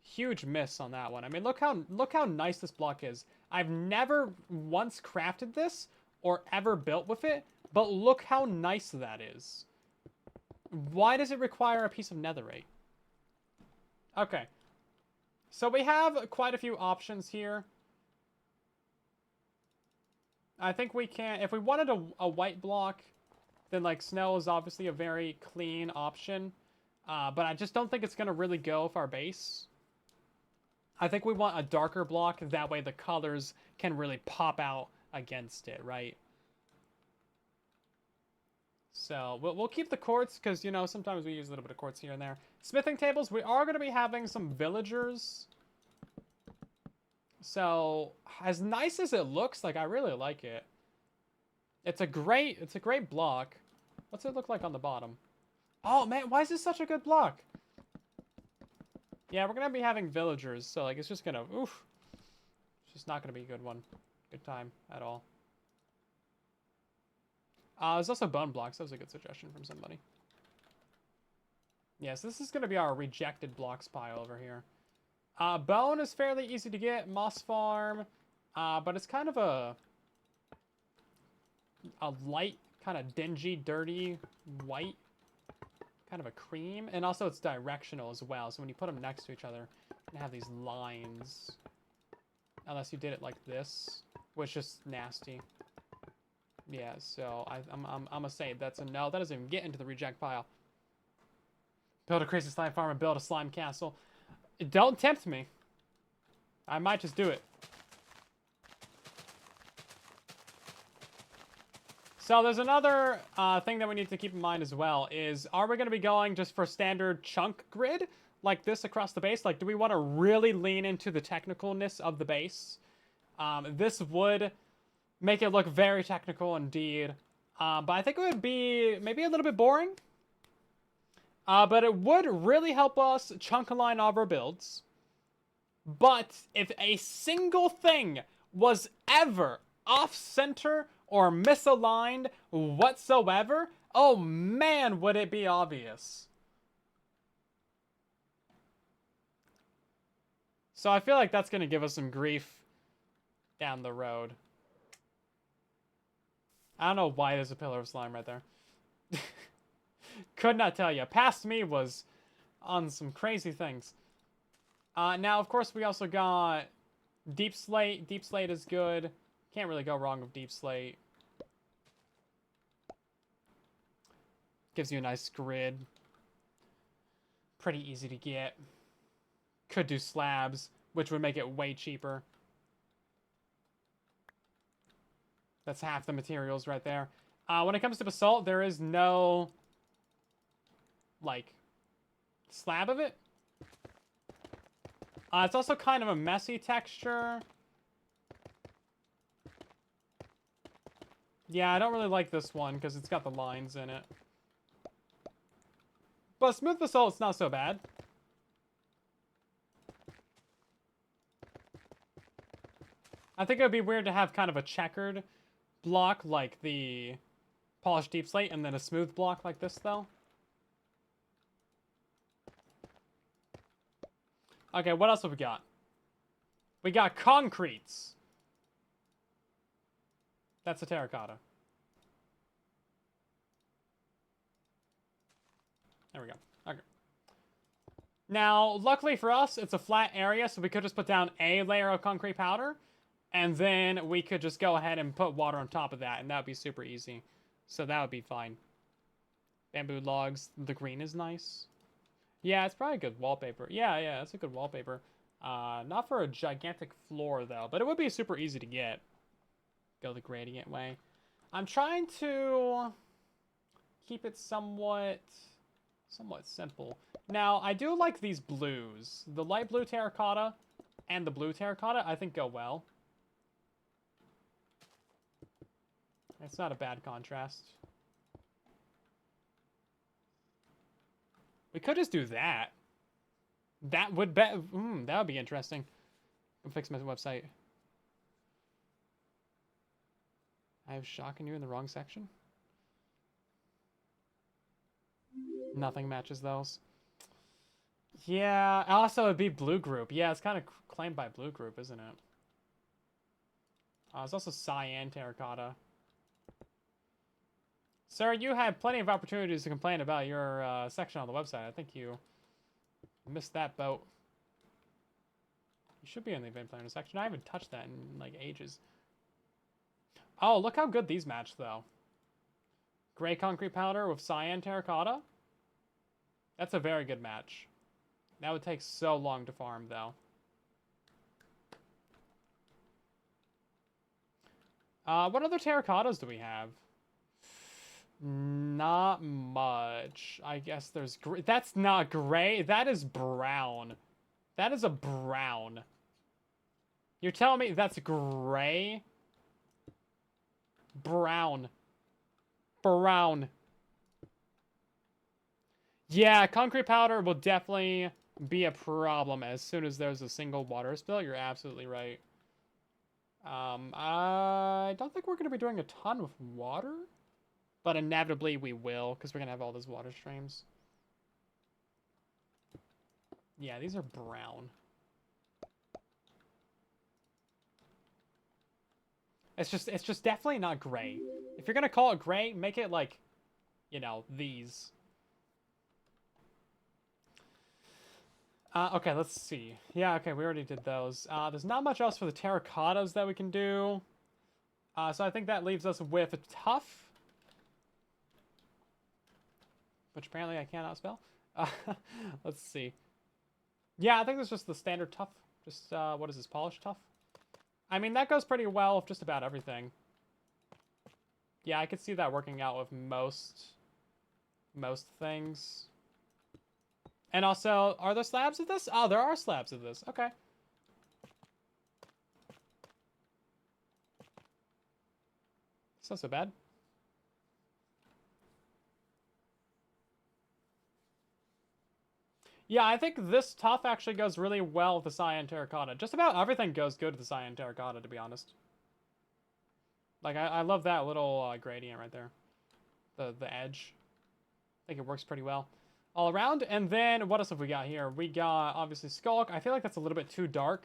Huge miss on that one. I mean, look how nice this block is. I've never once crafted this or ever built with it, but look how nice that is. Why does it require a piece of netherite? Okay. So we have quite a few options here. I think we can, if we wanted a white block, then like snow is obviously a very clean option. But I just don't think it's going to really go with our base. I think we want a darker block, that way the colors can really pop out against it, right? So we'll keep the quartz, because, you know, sometimes we use a little bit of quartz here and there. Smithing tables, we are going to be having some villagers. So, as nice as it looks, like, I really like it. It's a great block. What's it look like on the bottom? Oh, man, why is this such a good block? Yeah, we're going to be having villagers, so, like, it's just going to, oof. It's just not going to be a good one. Good time at all. There's also bone blocks. That was a good suggestion from somebody. Yes, this is going to be our rejected blocks pile over here. Bone is fairly easy to get. Moss farm. But it's kind of a light, kind of dingy, dirty white. Kind of a cream. And also it's directional as well. So when you put them next to each other, you have these lines. Unless you did it like this, which is nasty. Yeah, so I'm gonna say that's a no. That doesn't even get into the reject pile. Build a crazy slime farm and build a slime castle. Don't tempt me. I might just do it. So there's another thing that we need to keep in mind as well is, are we going to be going just for standard chunk grid like this across the base? Like, do we want to really lean into the technicalness of the base? This would make it look very technical indeed. But I think it would be maybe a little bit boring. But it would really help us chunk align all of our builds. But if a single thing was ever off-center or misaligned whatsoever, oh man, would it be obvious. So I feel like that's going to give us some grief down the road. I don't know why there's a pillar of slime right there. Could not tell you. Past me was on some crazy things. Now, of course, we also got deep slate. Deep slate is good. Can't really go wrong with deep slate. Gives you a nice grid. Pretty easy to get. Could do slabs, which would make it way cheaper. That's half the materials right there. When it comes to basalt, there is no, like, slab of it. It's also kind of a messy texture. Yeah, I don't really like this one because it's got the lines in it. But smooth basalt's not so bad. I think it would be weird to have kind of a checkered block like the polished deep slate and then a smooth block like this, though. Okay, what else have we got? We got concretes. That's a terracotta. There we go. Okay. Now, luckily for us, it's a flat area, so we could just put down a layer of concrete powder, and then we could just go ahead and put water on top of that, and that would be super easy. So that would be fine. Bamboo logs. The green is nice. Yeah, it's probably a good wallpaper. Yeah, that's a good wallpaper. Not for a gigantic floor, though, but it would be super easy to get. Go the gradient way. I'm trying to keep it somewhat simple. Now, I do like these blues. The light blue terracotta and the blue terracotta, I think, go well. It's not a bad contrast. We could just do that. That would be... that would be interesting. I'll fix my website. I have shocking you in the wrong section. Nothing matches those. Yeah, also it'd be Blue Group. Yeah, it's kind of claimed by Blue Group, isn't it? There's also cyan terracotta. Sir, you had plenty of opportunities to complain about your section on the website. I think you missed that boat. You should be in the event planner section. I haven't touched that in, like, ages. Oh, look how good these match, though. Gray concrete powder with cyan terracotta. That's a very good match. That would take so long to farm, though. What other terracottas do we have? Not much. I guess there's... That's not gray. That is brown. That is a brown. You're telling me that's gray? Brown. Brown. Yeah, concrete powder will definitely be a problem as soon as there's a single water spill. You're absolutely right. I don't think we're going to be doing a ton with water, but inevitably we will because we're going to have all those water streams. Yeah, these are brown. It's just definitely not gray. If you're going to call it gray, make it like, you know, these. Okay, let's see. Yeah, okay, we already did those. There's not much else for the terracottas that we can do. So I think that leaves us with a tough. Which apparently I cannot spell. Let's see. Yeah, I think that's just the standard tough. Just, what is this, polished tough? I mean, that goes pretty well with just about everything. Yeah, I could see that working out with most things. And also, are there slabs of this? Oh, there are slabs of this. Okay. It's not so bad. Yeah, I think this tough actually goes really well with the cyan terracotta. Just about everything goes good with the cyan terracotta, to be honest. Like, I love that little gradient right there. The edge. I think it works pretty well all around. And then, what else have we got here? We got, obviously, Skulk. I feel like that's a little bit too dark.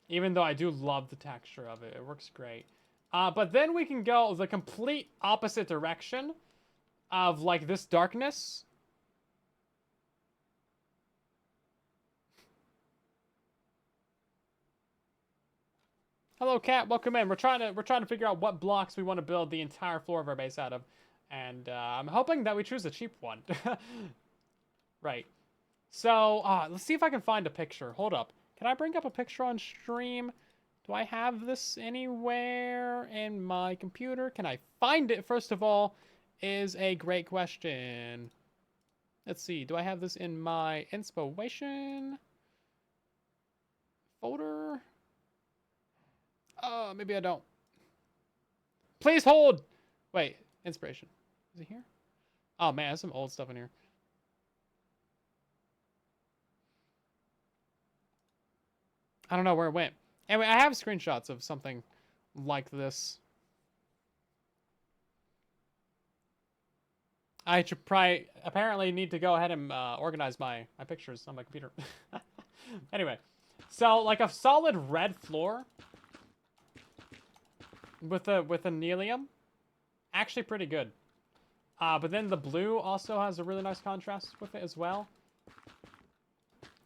Even though I do love the texture of it. It works great. But then we can go the complete opposite direction of, like, this darkness. Hello, Cat. Welcome in. We're trying to figure out what blocks we want to build the entire floor of our base out of, and I'm hoping that we choose a cheap one. Right. So let's see if I can find a picture. Hold up. Can I bring up a picture on stream? Do I have this anywhere in my computer? Can I find it, first of all, is a great question. Let's see. Do I have this in my inspiration folder? Maybe I don't. Please hold! Wait, inspiration. Is it here? Oh man, there's some old stuff in here. I don't know where it went. Anyway, I have screenshots of something like this. I should probably, apparently need to go ahead and organize my pictures on my computer. Anyway, so like a solid red floor with a nelium, actually pretty good. But then the blue also has a really nice contrast with it as well.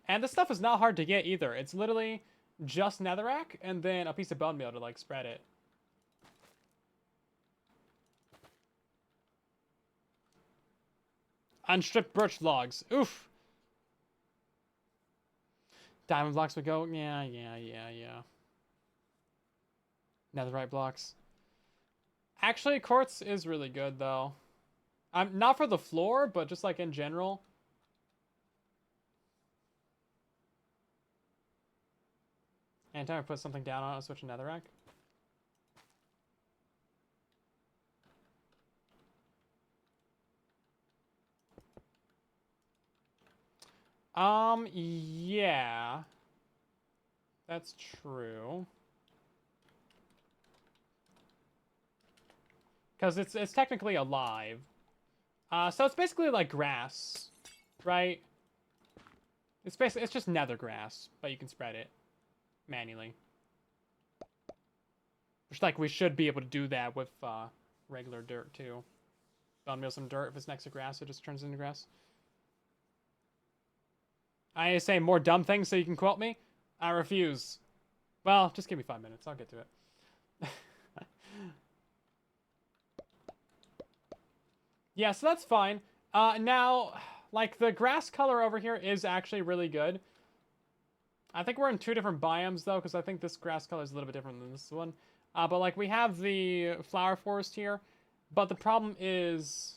And this stuff is not hard to get either. It's literally just netherrack and then a piece of bone meal to like spread it. Unstripped birch logs. Oof. Diamond blocks would go. Yeah. Netherite blocks. Actually, quartz is really good though. Not for the floor, but just like in general. Anytime I put something down on it, I'll switch to netherrack. Yeah. That's true. Because it's technically alive. So it's basically like grass, right? It's just nether grass, but you can spread it manually. Which, like, we should be able to do that with regular dirt too. Bone meal some dirt. If it's next to grass, it just turns into grass. I say more dumb things so you can quote me. I refuse. Well, just give me 5 minutes. I'll get to it. Yeah, so that's fine. Now, like, the grass color over here is actually really good. I think we're in 2 different biomes, though, because I think this grass color is a little bit different than this one. But, like, we have the flower forest here. But the problem is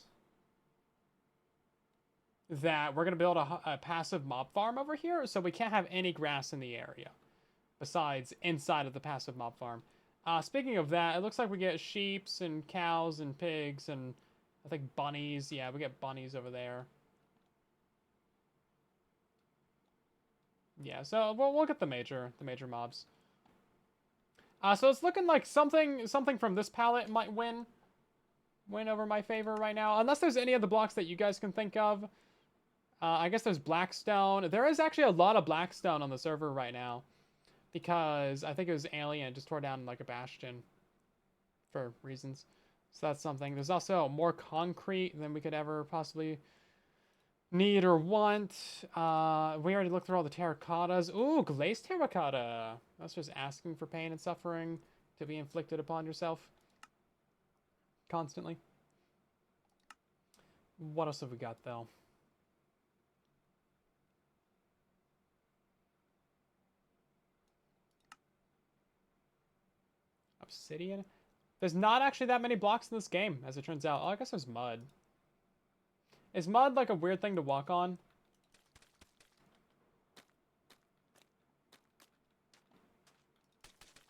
that we're going to build a passive mob farm over here, so we can't have any grass in the area besides inside of the passive mob farm. Speaking of that, it looks like we get sheeps and cows and pigs and I think bunnies. Yeah, we get bunnies over there. Yeah, so we'll get the major mobs. So it's looking like something from this palette might win over my favor right now, unless there's any of the blocks that you guys can think of. I guess there's Blackstone. There is actually a lot of Blackstone on the server right now. Because I think it was Alien just tore down like a bastion. For reasons. So that's something. There's also more concrete than we could ever possibly need or want. We already looked through all the terracottas. Ooh, glazed terracotta. That's just asking for pain and suffering to be inflicted upon yourself. Constantly. What else have we got though? Obsidian? There's not actually that many blocks in this game, as it turns out. Oh, I guess there's mud. Is mud like a weird thing to walk on?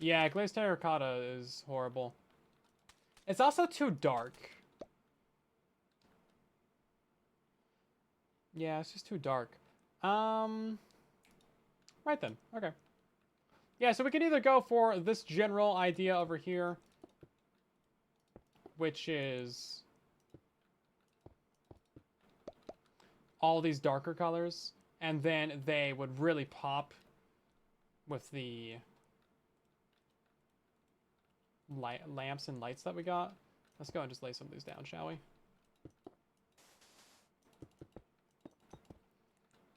Yeah, glazed terracotta is horrible. It's also too dark. Yeah, it's just too dark. Right then. Okay. Yeah, so we can either go for this general idea over here, which is all these darker colors, and then they would really pop with the lamps and lights that we got. Let's go and just lay some of these down, shall we?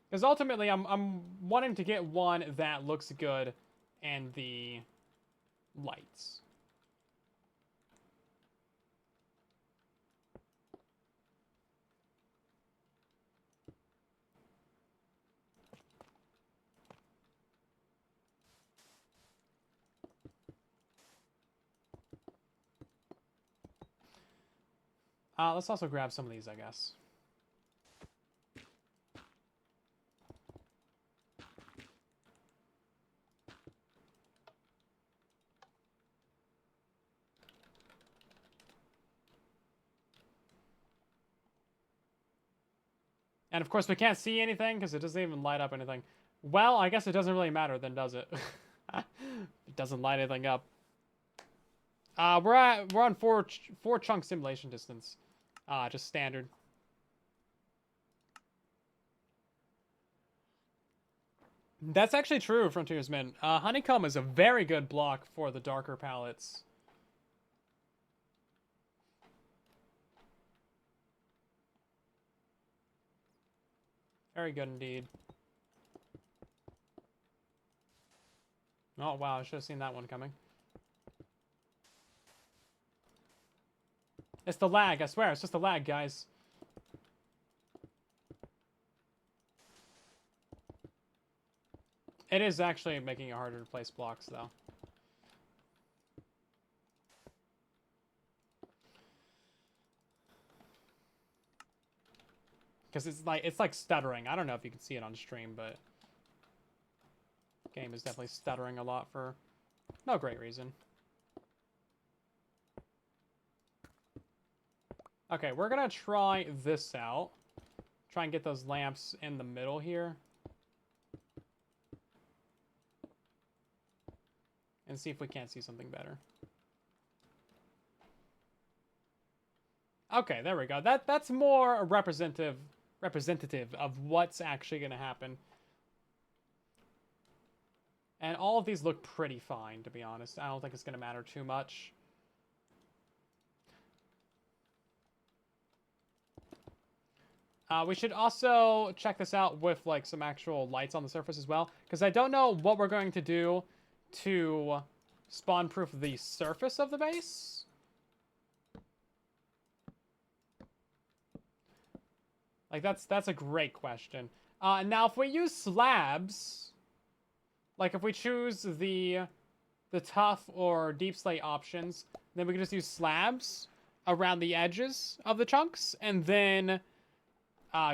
Because ultimately, I'm wanting to get one that looks good and the lights. Let's also grab some of these, I guess. And of course, we can't see anything because it doesn't even light up anything. Well, I guess it doesn't really matter then, does it? It doesn't light anything up. We're on four chunk simulation distance. Just standard. That's actually true, Frontiersman. Honeycomb is a very good block for the darker palettes. Very good indeed. Oh, wow, I should have seen that one coming. It's the lag, I swear. It's just the lag, guys. It is actually making it harder to place blocks, though. Because it's like stuttering. I don't know if you can see it on stream, but game is definitely stuttering a lot for no great reason. Okay, we're gonna try this out. Try and get those lamps in the middle here. And see if we can't see something better. Okay, there we go. That's more representative of what's actually gonna happen. And all of these look pretty fine, to be honest. I don't think it's gonna matter too much. We should also check this out with like some actual lights on the surface as well, because I don't know what we're going to do to spawn-proof the surface of the base. Like that's a great question. Now, if we use slabs, like if we choose the tough or deep slate options, then we can just use slabs around the edges of the chunks, and then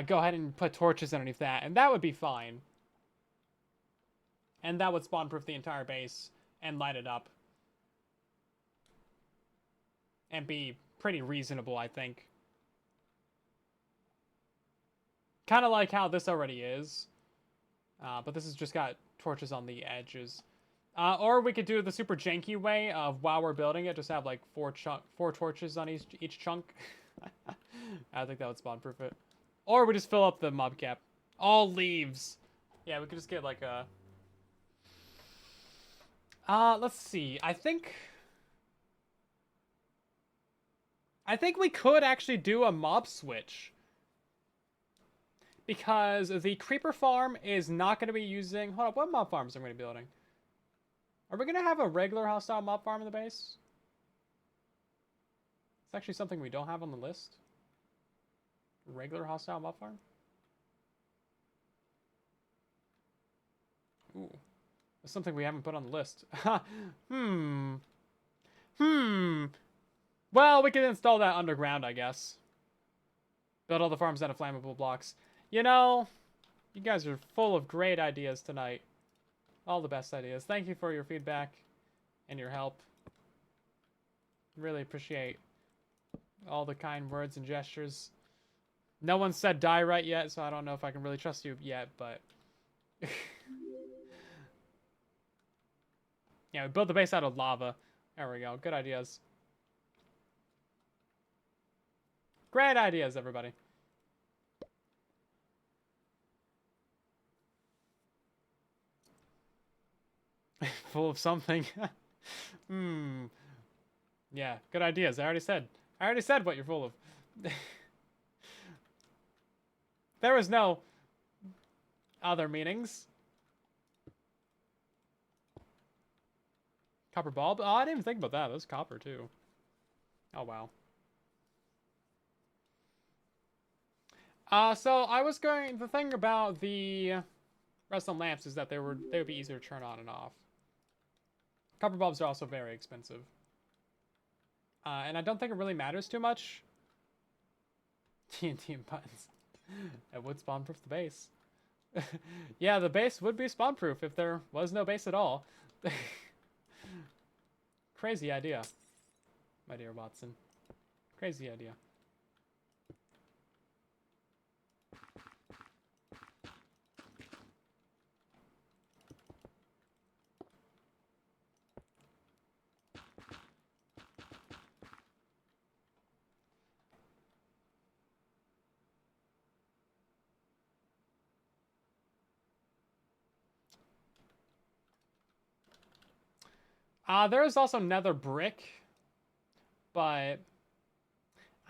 go ahead and put torches underneath that, and that would be fine. And that would spawn-proof the entire base and light it up. And be pretty reasonable, I think. Kind of like how this already is. But this has just got torches on the edges. Or we could do the super janky way of, while we're building it, just have like four torches on each chunk. I think that would spawn-proof it. Or we just fill up the mob cap. All leaves. Yeah, we could just get like a... let's see. I think we could actually do a mob switch. Because the creeper farm is not going to be using... Hold on, what mob farms are we going to be building? Are we going to have a regular hostile mob farm in the base? It's actually something we don't have on the list. Regular hostile mob farm? Ooh. That's something we haven't put on the list. Well, we can install that underground, I guess. Build all the farms out of flammable blocks. You know, you guys are full of great ideas tonight. All the best ideas. Thank you for your feedback and your help. Really appreciate all the kind words and gestures. No one said die right yet, so I don't know if I can really trust you yet, but... Yeah, we build the base out of lava. There we go. Good ideas. Great ideas, everybody. Full of something. Yeah, good ideas. I already said what you're full of. There was no other meanings. Copper bulb? Oh, I didn't even think about that. That was copper, too. Oh, wow. So I was going... The thing about the redstone lamps is that they would be easier to turn on and off. Copper bulbs are also very expensive. And I don't think it really matters too much. TNT and buttons. It would spawn-proof the base. Yeah, the base would be spawn-proof if there was no base at all. Crazy idea, my dear Watson. Crazy idea. There is also Nether brick, but I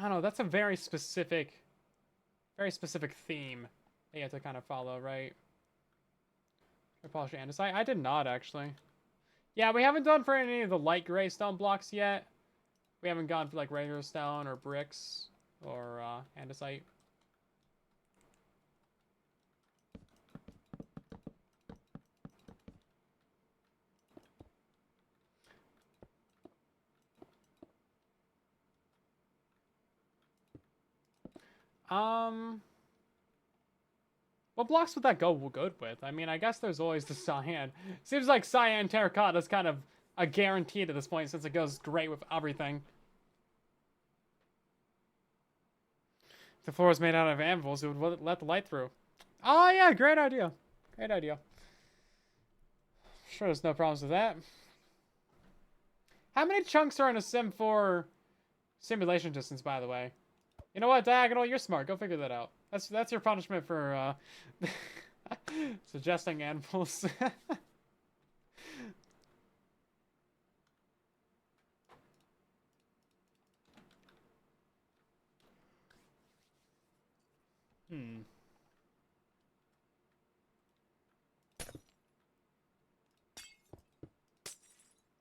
don't know. That's a very specific theme that you have to kind of follow, right? I polish andesite. I did not actually. Yeah, we haven't done for any of the light gray stone blocks yet. We haven't gone for like regular stone or bricks or andesite. What blocks would that go good with? I mean, I guess there's always the cyan. Seems like cyan terracotta is kind of a guarantee at this point since it goes great with everything. If the floor was made out of anvils, it would let the light through. Oh yeah, great idea. Great idea. Sure, there's no problems with that. How many chunks are in a Sim 4 simulation distance, by the way? You know what, Diagonal? You're smart. Go figure that out. That's your punishment for suggesting anvils.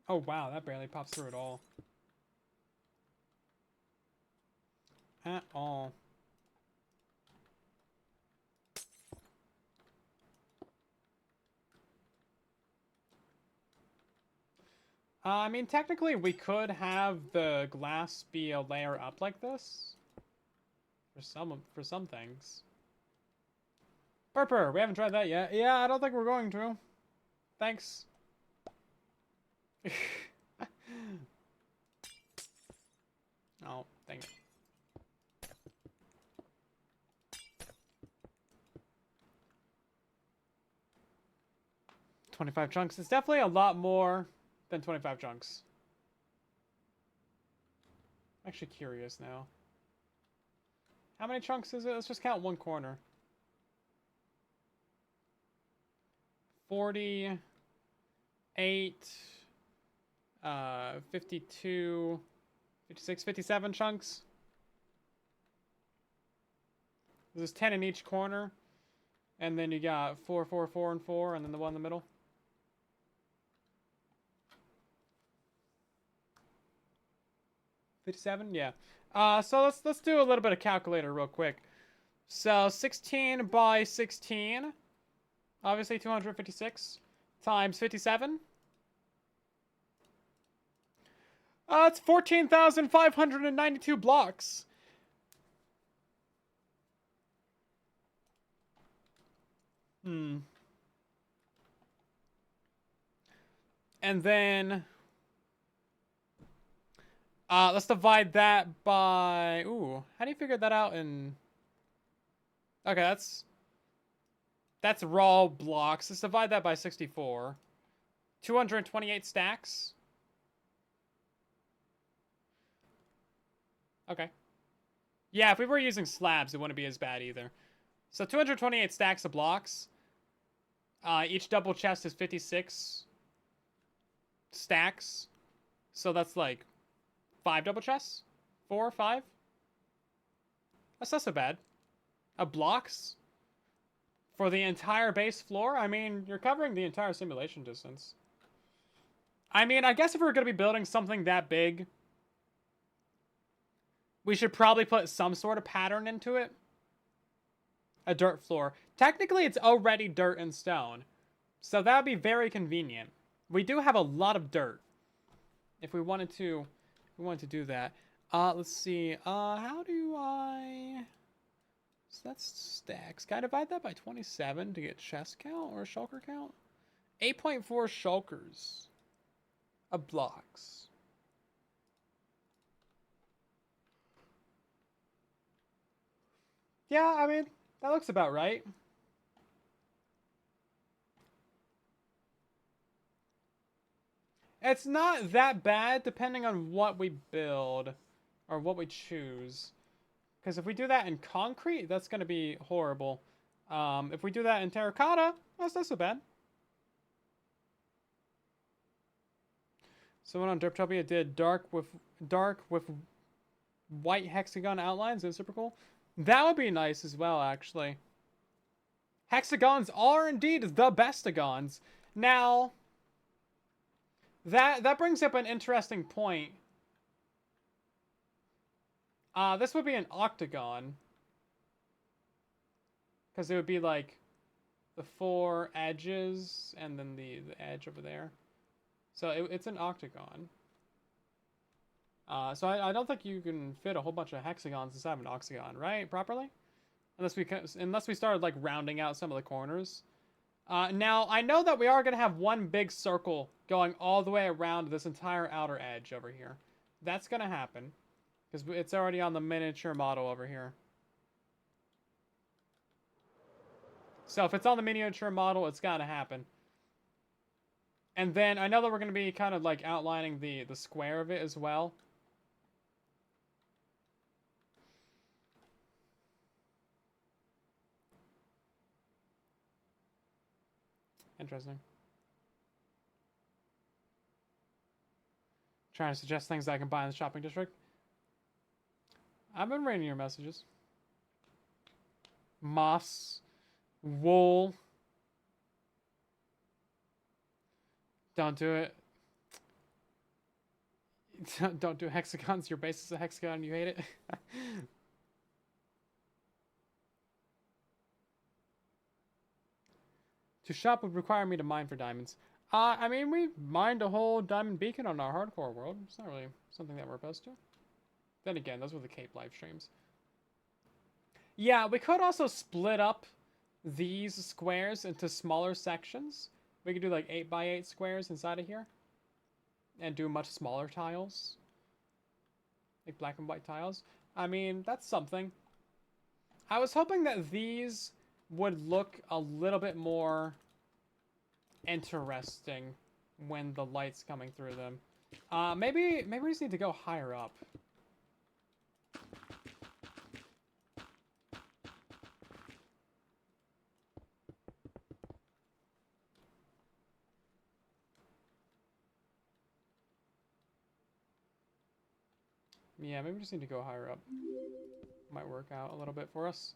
Oh wow, that barely pops through at all. At all. I mean, technically, we could have the glass be a layer up like this. For some things. Purper, we haven't tried that yet. Yeah, I don't think we're going to. Thanks. Oh, dang it. $25 chunks. It's definitely a lot more than 25 chunks. I'm actually curious now. How many chunks is it? Let's just count one corner. 48, 52, 56, 57 chunks. There's 10 in each corner. And then you got 4, 4, 4, and 4, and then the one in the middle. $57? Yeah. So let's do a little bit of calculator real quick. So 16 by 16, obviously 256 times 57. It's 14,592 blocks. And then let's divide that by... Ooh, how do you figure that out in... Okay, that's raw blocks. Let's divide that by 64. 228 stacks. Okay. Yeah, if we were using slabs, it wouldn't be as bad either. So 228 stacks of blocks. Each double chest is 56 stacks. So that's like 5 double chests? 4 or 5? That's not so bad. Blocks for the entire base floor? I mean, you're covering the entire simulation distance. I mean, I guess if we're going to be building something that big, we should probably put some sort of pattern into it. A dirt floor. Technically, it's already dirt and stone. So that would be very convenient. We do have a lot of dirt. If we wanted to do that. Let's see. How do I... So that's stacks. Can I divide that by 27 to get chest count or shulker count? 8.4 shulkers of blocks. Yeah, I mean, that looks about right. It's not that bad depending on what we build or what we choose. Because if we do that in concrete, that's going to be horrible. If we do that in terracotta, that's not so bad. Someone on Derptopia did dark with white hexagon outlines. It's super cool. That would be nice as well, actually. Hexagons are indeed the bestagons. Now, that brings up an interesting point. This would be an octagon. Because it would be like the 4 edges and then the edge over there. So it's an octagon. So I don't think you can fit a whole bunch of hexagons inside of an octagon, right? Properly? Unless we started like rounding out some of the corners. Now, I know that we are going to have one big circle going all the way around this entire outer edge over here. That's going to happen. Because it's already on the miniature model over here. So if it's on the miniature model, it's got to happen. And then I know that we're going to be kind of like outlining the square of it as well. Interesting. Trying to suggest things that I can buy in the shopping district. I've been reading your messages. Moss. Wool. Don't do it. Don't do hexagons. Your base is a hexagon and you hate it. To shop would require me to mine for diamonds. I mean, we mined a whole diamond beacon on our hardcore world. It's not really something that we're opposed to. Then again, those were the Cape live streams. Yeah, we could also split up these squares into smaller sections. We could do like 8x8 squares inside of here. And do much smaller tiles. Like black and white tiles. I mean, that's something. I was hoping that these would look a little bit more interesting when the light's coming through them. Maybe we just need to go higher up. Yeah, maybe we just need to go higher up. Might work out a little bit for us.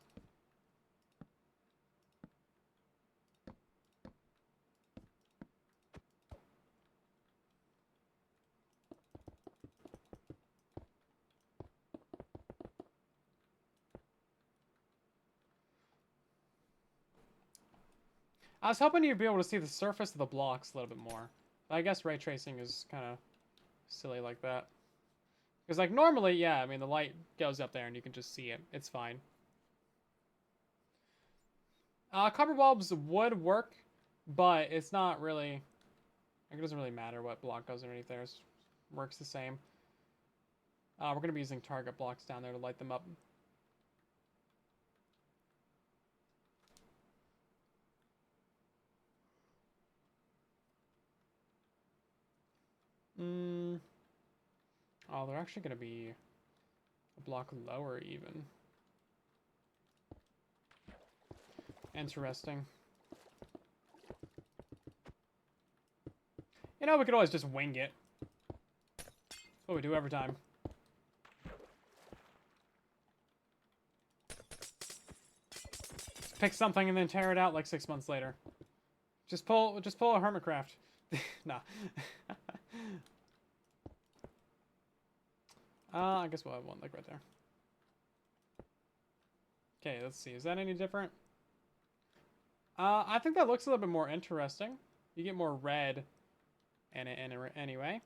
I was hoping you'd be able to see the surface of the blocks a little bit more. But I guess ray tracing is kind of silly like that. Because, like, normally, yeah, I mean, the light goes up there and you can just see it. It's fine. Copper bulbs would work, but it's not really... Like, it doesn't really matter what block goes underneath there. It works the same. We're going to be using target blocks down there to light them up. Oh, they're actually going to be a block lower even. Interesting. You know, we could always just wing it. That's what we do every time. Pick something and then tear it out like 6 months later. Just pull a Hermitcraft. Nah. I guess we'll have one like right there. Okay, let's see. Is that any different? I think that looks a little bit more interesting. You get more red in it anyway.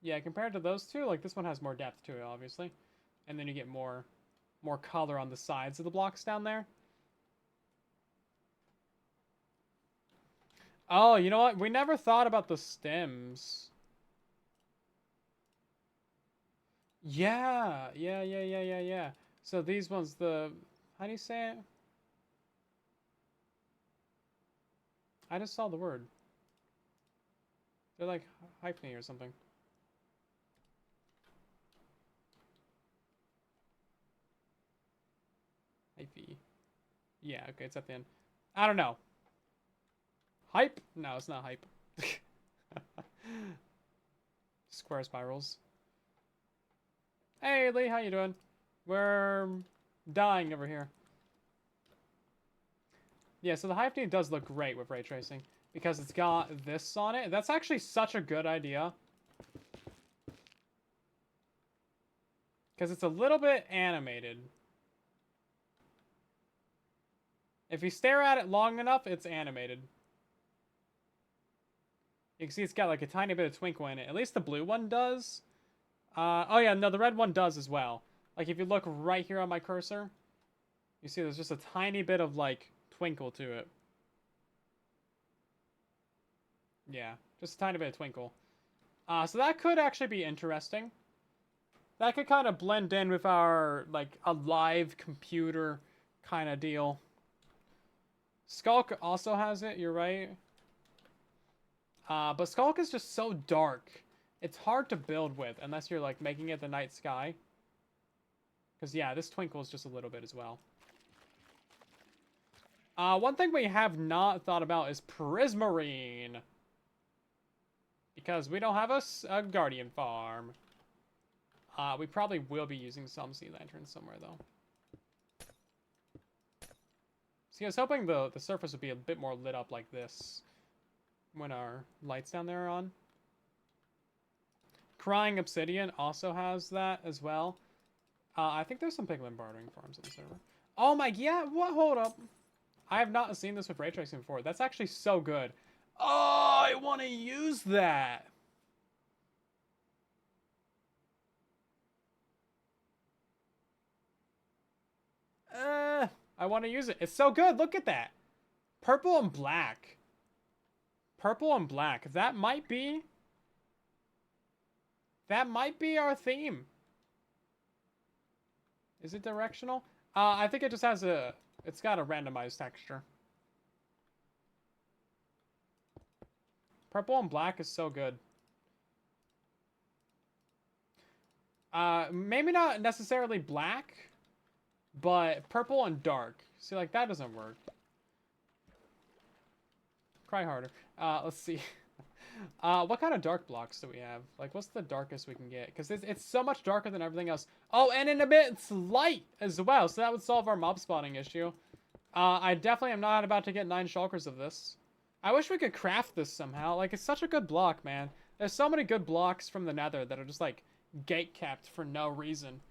Yeah, compared to those two, like this one has more depth to it, obviously. And then you get more color on the sides of the blocks down there. Oh, you know what? We never thought about the stems. Yeah. So these ones, how do you say it? I just saw the word. They're like hypheny or something. Hyphy. Yeah, okay, it's at the end. I don't know. Hype? No, it's not hype. Square spirals. Hey, Lee, how you doing? We're dying over here. Yeah, so the hypheny does look great with ray tracing because it's got this on it. That's actually such a good idea. Because it's a little bit animated. If you stare at it long enough, it's animated. You can see it's got like a tiny bit of twinkle in it. At least the blue one does. Oh yeah, no, the red one does as well. Like if you look right here on my cursor, you see there's just a tiny bit of like twinkle to it. Yeah, just a tiny bit of twinkle. So that could actually be interesting. That could kind of blend in with our like a live computer kind of deal. Skulk also has it, you're right. But Skulk is just so dark. It's hard to build with unless you're like making it the night sky. Because yeah, this twinkles just a little bit as well. One thing we have not thought about is Prismarine. Because we don't have a Guardian farm. We probably will be using some sea lanterns somewhere though. See, I was hoping the surface would be a bit more lit up like this when our lights down there are on. Crying Obsidian also has that as well. I think there's some pigment bartering farms on the server. Oh my, yeah, what? Hold up. I have not seen this with ray tracing before. That's actually so good. Oh, I want to use that. I want to use it. It's so good. Look at that. Purple and black. Purple and black. That might be our theme. Is it directional? I think it just has it's got a randomized texture. Purple and black is so good. Maybe not necessarily black, but purple and dark. See, like, that doesn't work. Cry harder. Let's see. What kind of dark blocks do we have? Like, what's the darkest we can get? Because it's so much darker than everything else. Oh, and in a bit, it's light as well. So that would solve our mob spawning issue. I definitely am not about to get 9 shulkers of this. I wish we could craft this somehow. Like, it's such a good block, man. There's so many good blocks from the Nether that are just, like, gate-kept for no reason.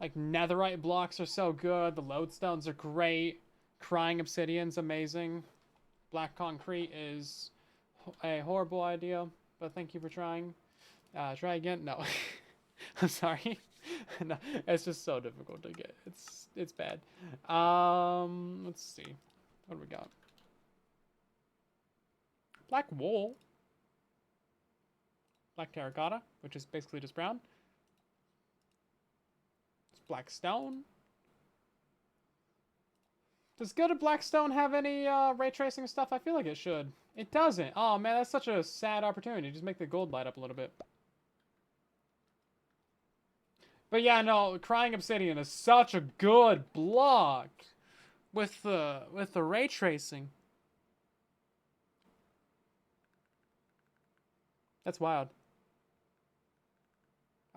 Like, netherite blocks are so good. The lodestones are great. Crying obsidian's amazing. Black concrete is a horrible idea, but thank you for trying. Try again? No. I'm sorry. No, it's just so difficult to get. It's bad. Let's see. What do we got? Black wool. Black terracotta, which is basically just brown. It's black stone. Does Go to Blackstone have any ray tracing stuff? I feel like it should. It doesn't. Oh man, that's such a sad opportunity. Just make the gold light up a little bit. But yeah, no, Crying Obsidian is such a good block with the ray tracing. That's wild.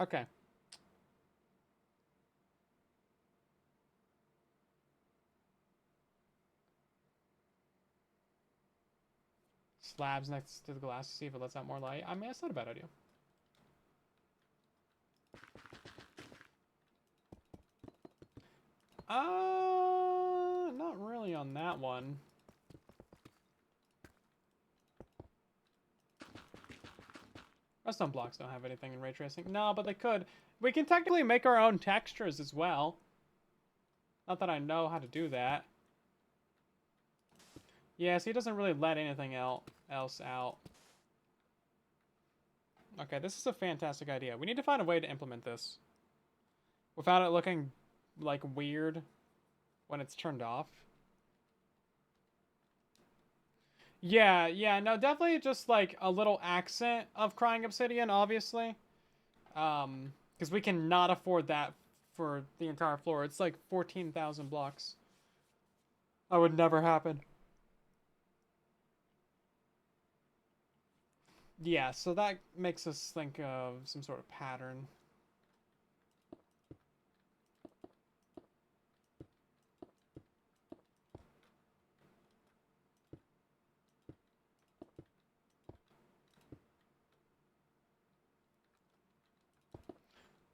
Okay. Slabs next to the glass to see if it lets out more light. I mean, that's not a bad idea. Not really on that one. Redstone blocks don't have anything in ray tracing. No, but they could. We can technically make our own textures as well. Not that I know how to do that. Yeah, so he doesn't really let anything else out. Okay, this is a fantastic idea. We need to find a way to implement this without it looking like weird when it's turned off. Yeah, no, definitely just like a little accent of Crying Obsidian, obviously. Because we cannot afford that for the entire floor. It's like 14,000 blocks. That would never happen. Yeah, so that makes us think of some sort of pattern.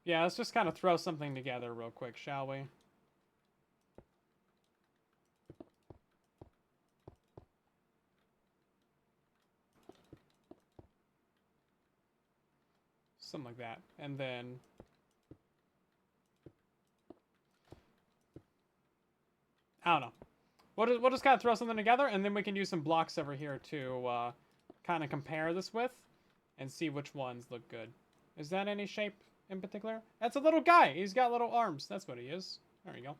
Yeah, let's just kind of throw something together real quick, shall we? Something like that. And then... I don't know. We'll just kind of throw something together, and then we can use some blocks over here to kind of compare this with and see which ones look good. Is that any shape in particular? That's a little guy. He's got little arms. That's what he is. There you go.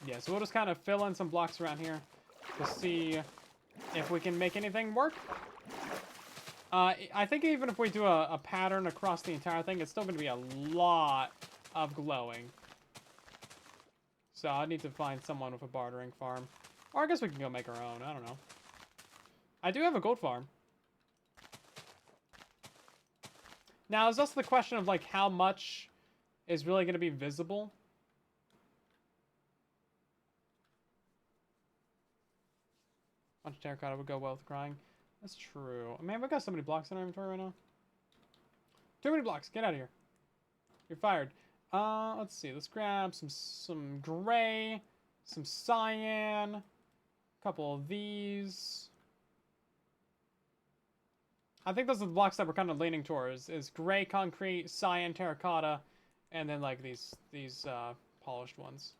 Yeah, so we'll just kind of fill in some blocks around here to see if we can make anything work. I think even if we do a pattern across the entire thing, it's still going to be a lot of glowing. So I need to find someone with a bartering farm. Or I guess we can go make our own. I don't know. I do have a gold farm. Now, is also the question of, like, how much is really going to be visible? Bunch of terracotta would go well with crying. That's true. Man, we've got so many blocks in our inventory right now. Too many blocks. Get out of here. You're fired. Let's see. Let's grab some gray, some cyan, a couple of these. I think those are the blocks that we're kind of leaning towards. Is gray concrete, cyan terracotta, and then like these polished ones.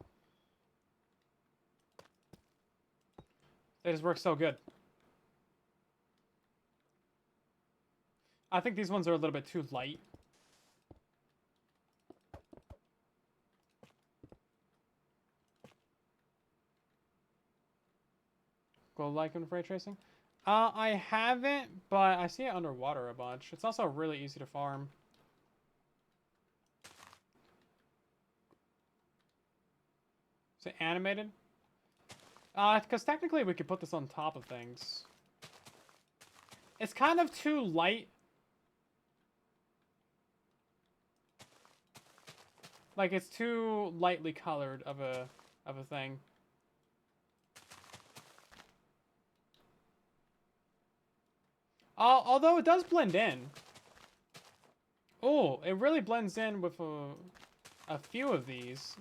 They just work so good. I think these ones are a little bit too light. Gold lichen with ray tracing? I haven't, but I see it underwater a bunch. It's also really easy to farm. Is it animated? Because technically we could put this on top of things. It's kind of too light. Like, it's too lightly colored of a thing. Although it does blend in. Oh, it really blends in with a few of these,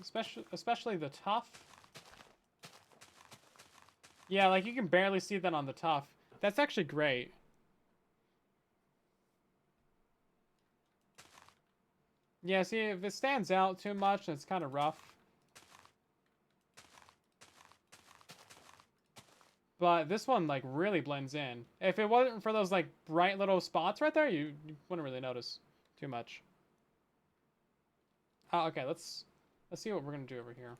especially the tough. Yeah, like you can barely see that on the tough. That's actually great. Yeah, see, if it stands out too much, it's kind of rough. But this one, like, really blends in. If it wasn't for those, like, bright little spots right there, you wouldn't really notice too much. Okay, let's see what we're gonna do over here.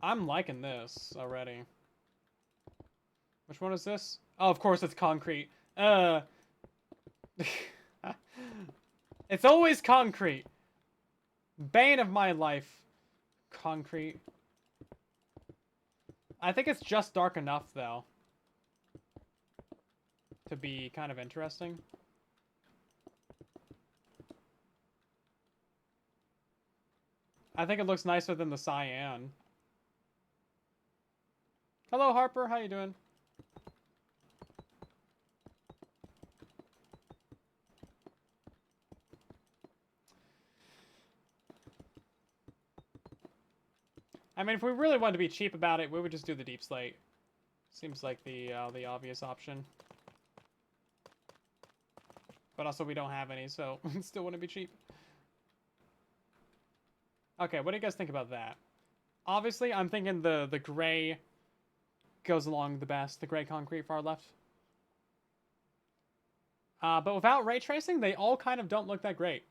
I'm liking this already. Which one is this? Oh, of course it's concrete. It's always concrete. Bane of my life. Concrete. I think it's just dark enough, though, to be kind of interesting. I think it looks nicer than the cyan. Hello, Harper. How you doing? I mean, if we really wanted to be cheap about it, we would just do the deep slate. Seems like the obvious option. But also, we don't have any, so we still want to be cheap. Okay, what do you guys think about that? Obviously, I'm thinking the gray goes along the best. The gray concrete far left. But without ray tracing, they all kind of don't look that great.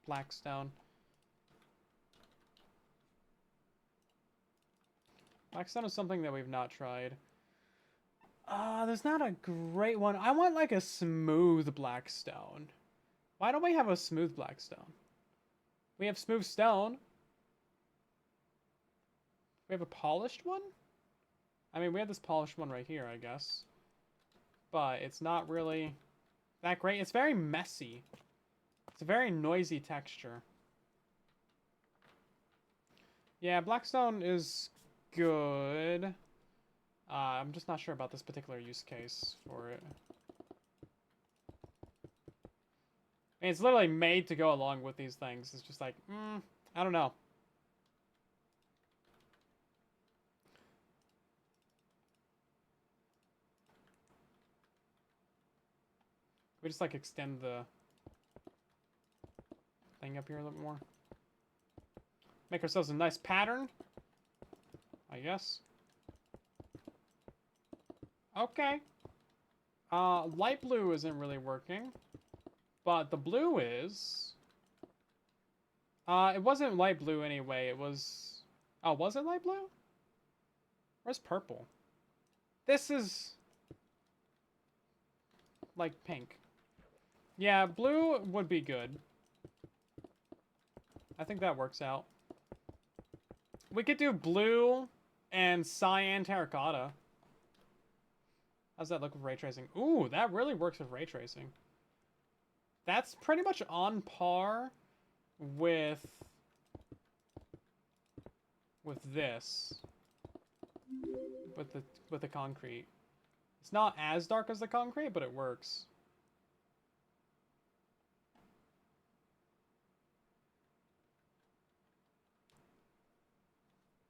Blackstone. Blackstone is something that we've not tried. There's not a great one. I want like a smooth blackstone. Why don't we have a smooth blackstone? We have smooth stone. We have a polished one? I mean, we have this polished one right here, I guess. But it's not really that great. It's very messy. It's a very noisy texture. Yeah, blackstone is good. I'm just not sure about this particular use case for it. I mean, it's literally made to go along with these things. It's just like, I don't know. We just like extend the thing up here a little more. Make ourselves a nice pattern, I guess. Okay. Light blue isn't really working, but the blue is. It wasn't light blue anyway. It was. Oh, was it light blue? Where's purple? This is like pink. Yeah, blue would be good. I think that works out. We could do blue and cyan terracotta. How's that look with ray tracing? Ooh, that really works with ray tracing. That's pretty much on par with this. With the concrete. It's not as dark as the concrete, but it works.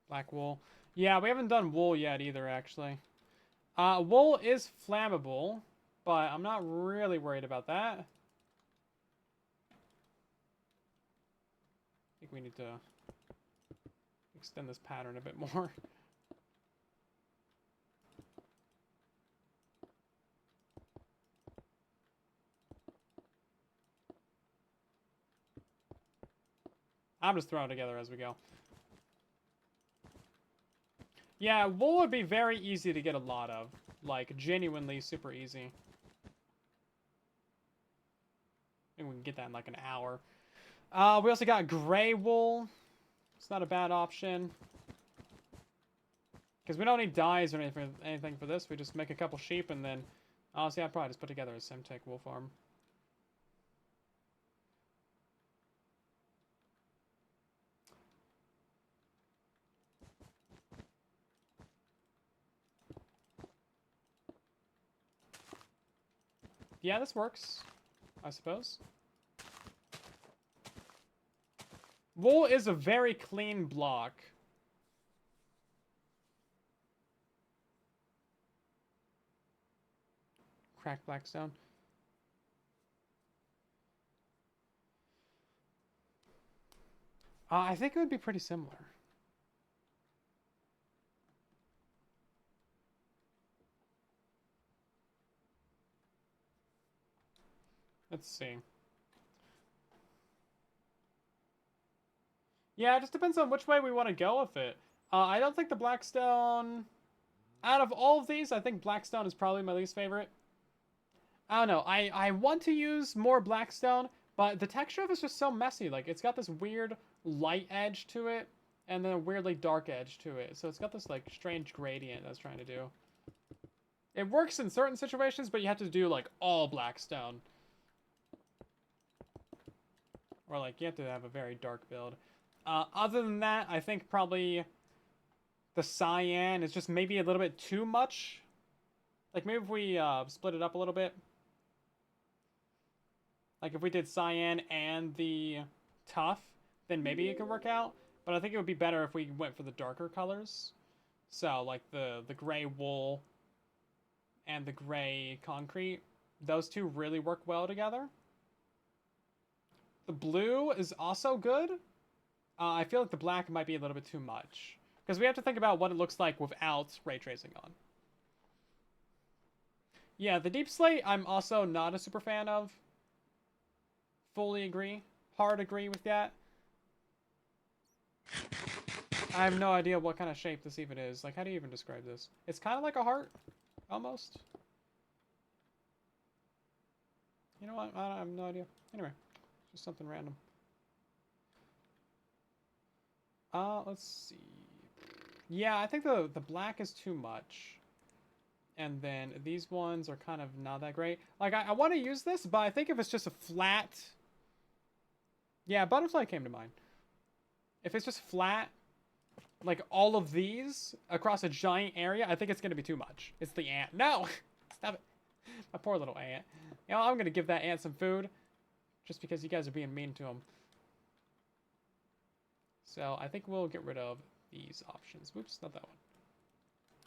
Black wool. Yeah, we haven't done wool yet either, actually. Wool is flammable, but I'm not really worried about that. I think we need to extend this pattern a bit more. I'm just throwing it together as we go. Yeah, wool would be very easy to get a lot of. Like, genuinely super easy. I think we can get that in like an hour. We also got gray wool. It's not a bad option. Because we don't need dyes or anything for this. We just make a couple sheep and then... Honestly, I'd probably just put together a Semtech wool farm. Yeah, this works, I suppose. Wool is a very clean block. Crack blackstone. I think it would be pretty similar. Let's see. Yeah, it just depends on which way we want to go with it. I don't think the Blackstone... Out of all of these, I think Blackstone is probably my least favorite. I don't know. I want to use more Blackstone, but the texture of it is just so messy. Like, it's got this weird light edge to it, and then a weirdly dark edge to it. So it's got this, like, strange gradient I was trying to do. It works in certain situations, but you have to do, like, all Blackstone. Or, like, you have to have a very dark build. Other than that, I think probably the cyan is just maybe a little bit too much. Like, maybe if we split it up a little bit. Like, if we did cyan and the tough, then maybe it could work out. But I think it would be better if we went for the darker colors. So, like, the gray wool and the gray concrete. Those two really work well together. The blue is also good. I feel like the black might be a little bit too much. Because we have to think about what it looks like without ray tracing on. Yeah, the deep slate I'm also not a super fan of. Fully agree. Hard agree with that. I have no idea what kind of shape this even is. Like, how do you even describe this? It's kind of like a heart, almost. You know what? I have no idea. Anyway, just something random. Let's see. Yeah, I think the black is too much. And then these ones are kind of not that great. Like, I want to use this, but I think if it's just a flat... Yeah, butterfly came to mind. If it's just flat, like all of these across a giant area, I think it's going to be too much. It's the ant. No! Stop it. My poor little ant. You know, I'm going to give that ant some food. Just because you guys are being mean to him. So, I think we'll get rid of these options. Whoops, not that one.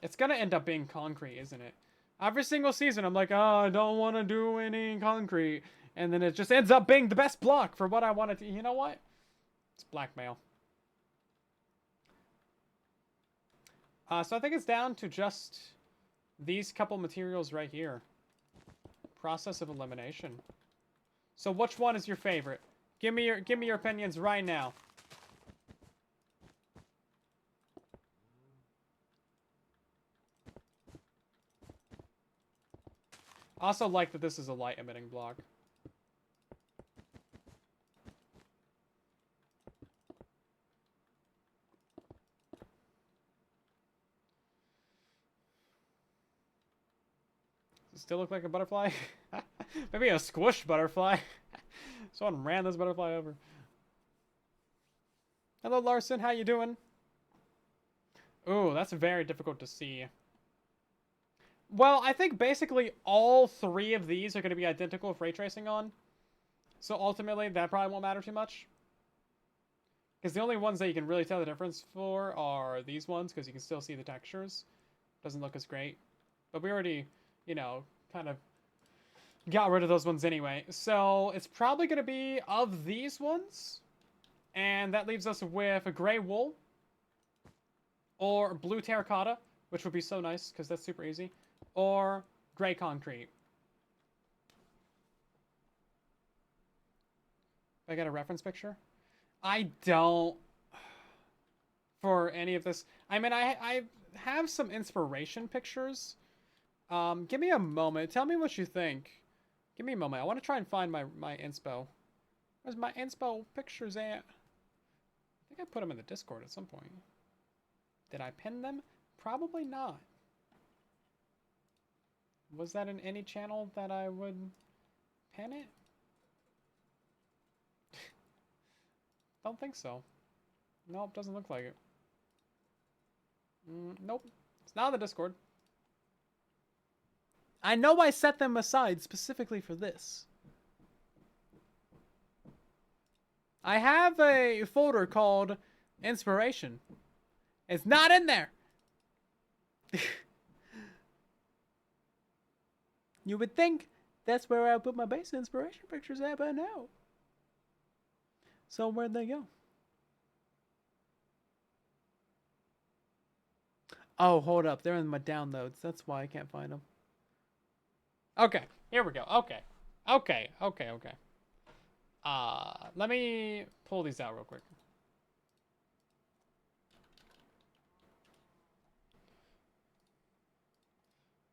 It's going to end up being concrete, isn't it? Every single season, I'm like, oh, I don't want to do any concrete. And then it just ends up being the best block for what I wanted to... You know what? It's blackmail. So I think it's down to just these couple materials right here. Process of elimination. So which one is your favorite? Give me your opinions right now. I also like that this is a light emitting block. Does it still look like a butterfly? Maybe a squished butterfly. Someone ran this butterfly over. Hello, Larson. How you doing? Ooh, that's very difficult to see. Well, I think basically all three of these are going to be identical with ray tracing on. So ultimately, that probably won't matter too much. Because the only ones that you can really tell the difference for are these ones, because you can still see the textures. Doesn't look as great. But we already, you know, kind of got rid of those ones anyway. So it's probably going to be of these ones. And that leaves us with a gray wool. Or blue terracotta, which would be so nice, because that's super easy. Or gray concrete. I got a reference picture? I don't... For any of this. I mean, I have some inspiration pictures. Give me a moment. Tell me what you think. Give me a moment. I want to try and find my inspo. Where's my inspo pictures at? I think I put them in the Discord at some point. Did I pin them? Probably not. Was that in any channel that I would pin it? Don't think so. Nope, doesn't look like it. Nope. It's not on the Discord. I know I set them aside specifically for this. I have a folder called Inspiration. It's not in there. You would think that's where I put my base inspiration pictures at, but no. So where'd they go? Oh, hold up. They're in my downloads. That's why I can't find them. Okay, here we go. Okay. Let me pull these out real quick.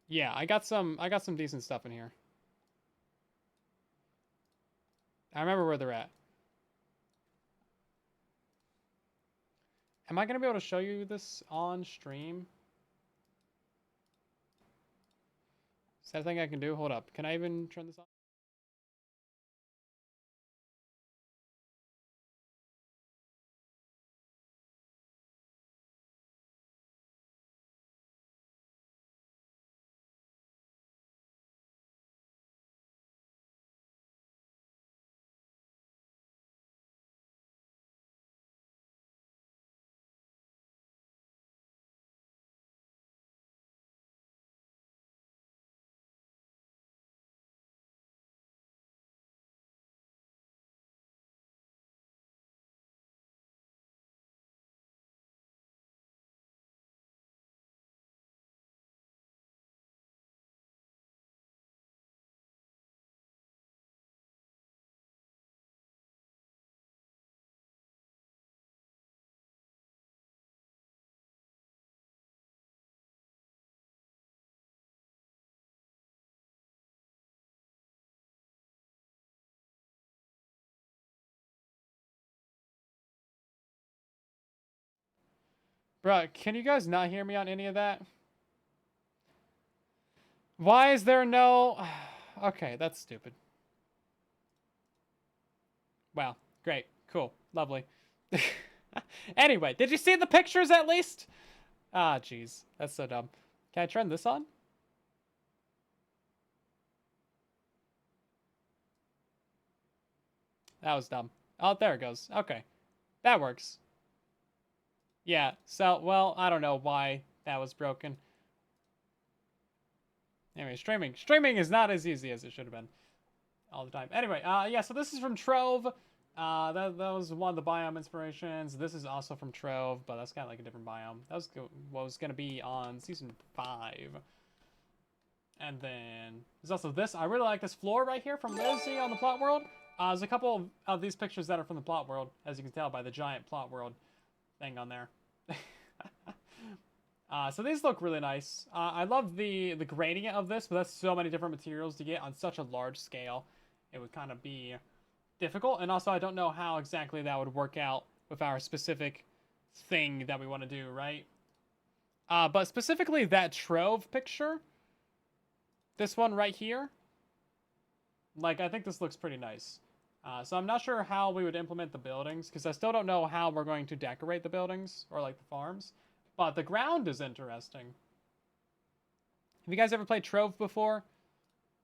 Yeah, I got some decent stuff in here. I remember where they're at. Am I going to be able to show you this on stream? Is that a thing I can do? Hold up. Can I even turn this on? Bruh, can you guys not hear me on any of that? Why is there no... Okay, that's stupid. Wow. Great. Cool. Lovely. Anyway, did you see the pictures at least? Ah, jeez. That's so dumb. Can I turn this on? That was dumb. Oh, there it goes. Okay. That works. Yeah, so, well, I don't know why that was broken. Anyway, streaming. Streaming is not as easy as it should have been all the time. Anyway, yeah, so this is from Trove. That was one of the biome inspirations. This is also from Trove, but that's kind of like a different biome. That was what was going to be on Season 5. And then there's also this. I really like this floor right here from Lizzie on the Plot World. There's a couple of these pictures that are from the Plot World, as you can tell by the giant Plot World thing on there. So these look really nice. I love the gradient of this, but that's so many different materials to get on such a large scale. It would kind of be difficult. And also, I don't know how exactly that would work out with our specific thing that we want to do, right? But specifically that Trove picture, this one right here, like, I think this looks pretty nice. So I'm not sure how we would implement the buildings, because I still don't know how we're going to decorate the buildings, or, like, the farms. But the ground is interesting. Have you guys ever played Trove before?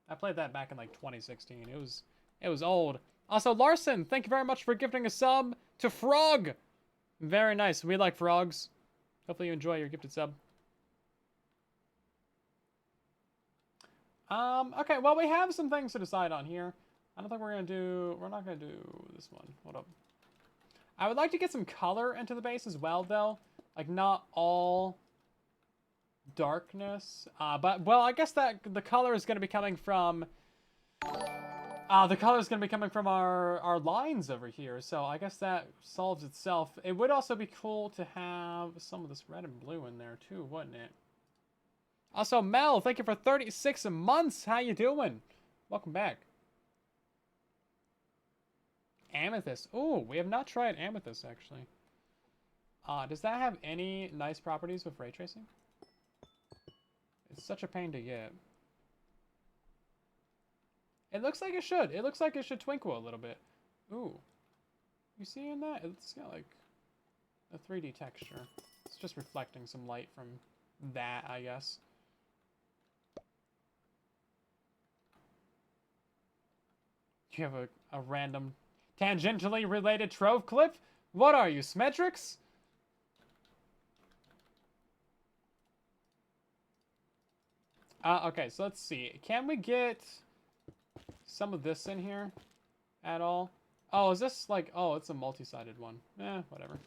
I played that back in, like, 2016. It was old. Also, Larson, thank you very much for gifting a sub to Frog. Very nice. We like frogs. Hopefully you enjoy your gifted sub. Okay, well, we have some things to decide on here. I don't think we're not gonna do this one. Hold up. I would like to get some color into the base as well, though. Like, not all darkness. But, well, I guess that the color is gonna be coming from... the color is going to be coming from our lines over here, so I guess that solves itself. It would also be cool to have some of this red and blue in there too, wouldn't it? Also, Mel, thank you for 36 months. How you doing? Welcome back. Amethyst. Ooh, we have not tried Amethyst, actually. Does that have any nice properties with ray tracing? It's such a pain to get. It looks like it should. It looks like it should twinkle a little bit. Ooh. You seeing that? It's got like a 3D texture. It's just reflecting some light from that, I guess. You have a random tangentially related Trove clip? What are you, Smetrix? Okay, so let's see. Can we get some of this in here at all? Oh, is this like... Oh, it's a multi-sided one. Whatever.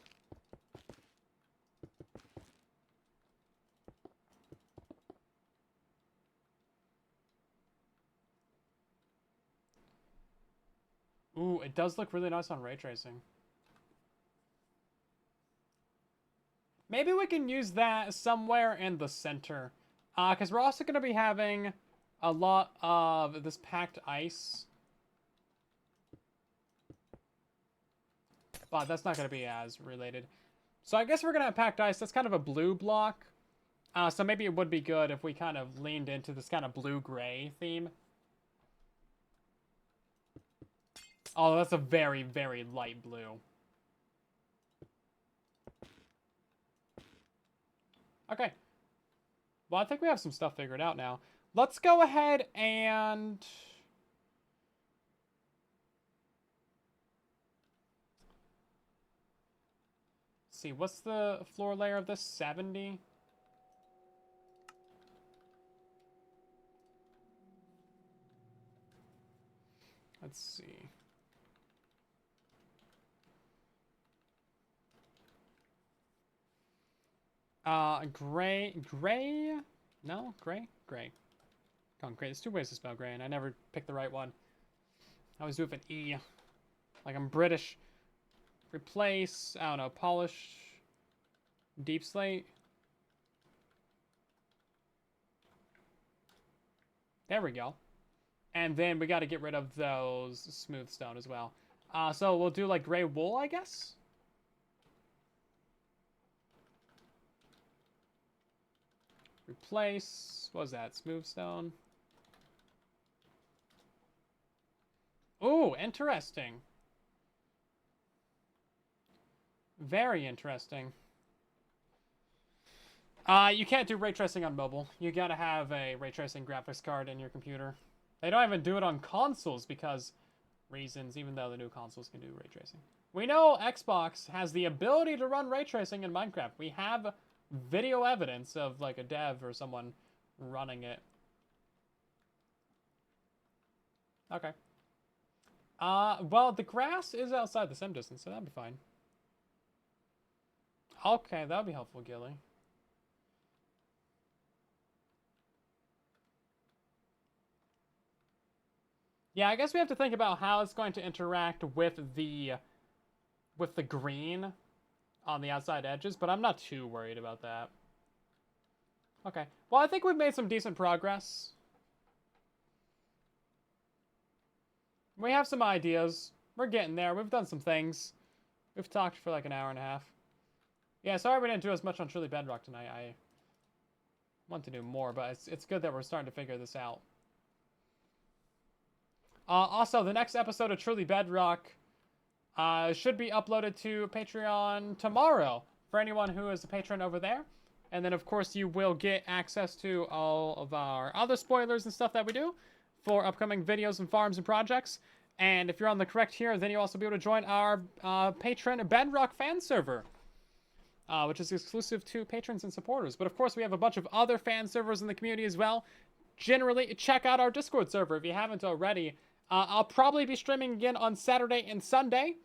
Ooh, it does look really nice on ray tracing. Maybe we can use that somewhere in the center Because we're also going to be having a lot of this packed ice. But that's not going to be as related. So I guess we're going to have packed ice. That's kind of a blue block. So maybe it would be good if we kind of leaned into this kind of blue-gray theme. Oh, that's a very, very light blue. Okay. Well, I think we have some stuff figured out now. Let's go ahead and... see, what's the floor layer of this? 70? Let's see. Gray? No? Gray? Gray. Come on, gray. There's two ways to spell gray, and I never pick the right one. I always do it with an E. Like I'm British. Replace, I don't know, polish, deep slate. There we go. And then we got to get rid of those smooth stone as well. So we'll do like gray wool, I guess. Replace, what was that? Smooth stone. Ooh, interesting. Very interesting. You can't do ray tracing on mobile. You gotta have a ray tracing graphics card in your computer. They don't even do it on consoles because reasons, even though the new consoles can do ray tracing. We know Xbox has the ability to run ray tracing in Minecraft. We have video evidence of like a dev or someone running it. Okay. Well, the grass is outside the sim distance, so that'd be fine. Okay, that would be helpful, Gilly. Yeah, I guess we have to think about how it's going to interact with the green on the outside edges, but I'm not too worried about that. Okay. Well, I think we've made some decent progress. We have some ideas. We're getting there. We've done some things. We've talked for like an hour and a half. Yeah, sorry we didn't do as much on Truly Bedrock tonight. I want to do more, but it's good that we're starting to figure this out. Also, the next episode of Truly Bedrock should be uploaded to Patreon tomorrow for anyone who is a patron over there. And then, of course, you will get access to all of our other spoilers and stuff that we do for upcoming videos and farms and projects. And if you're on the correct tier, then you'll also be able to join our patron Bedrock fan server, which is exclusive to patrons and supporters. But, of course, we have a bunch of other fan servers in the community as well. Generally, check out our Discord server if you haven't already. I'll probably be streaming again on Saturday and Sunday.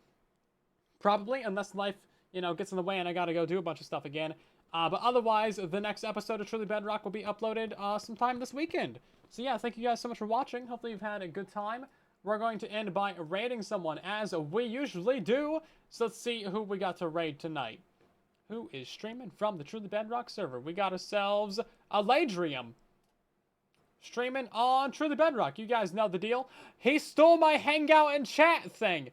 Probably, unless life, gets in the way and I gotta go do a bunch of stuff again. But otherwise, the next episode of Truly Bedrock will be uploaded sometime this weekend. So yeah, thank you guys so much for watching. Hopefully you've had a good time. We're going to end by raiding someone, as we usually do. So let's see who we got to raid tonight. Who is streaming from the Truly Bedrock server? We got ourselves a Ladrium. Streaming on Truly Bedrock. You guys know the deal. He stole my hangout and chat thing.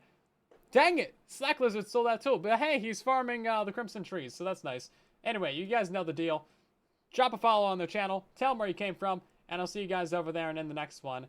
Dang it. Slack Lizard stole that too. But hey, he's farming the Crimson Trees, so that's nice. Anyway, you guys know the deal. Drop a follow on their channel. Tell them where you came from. And I'll see you guys over there and in the next one.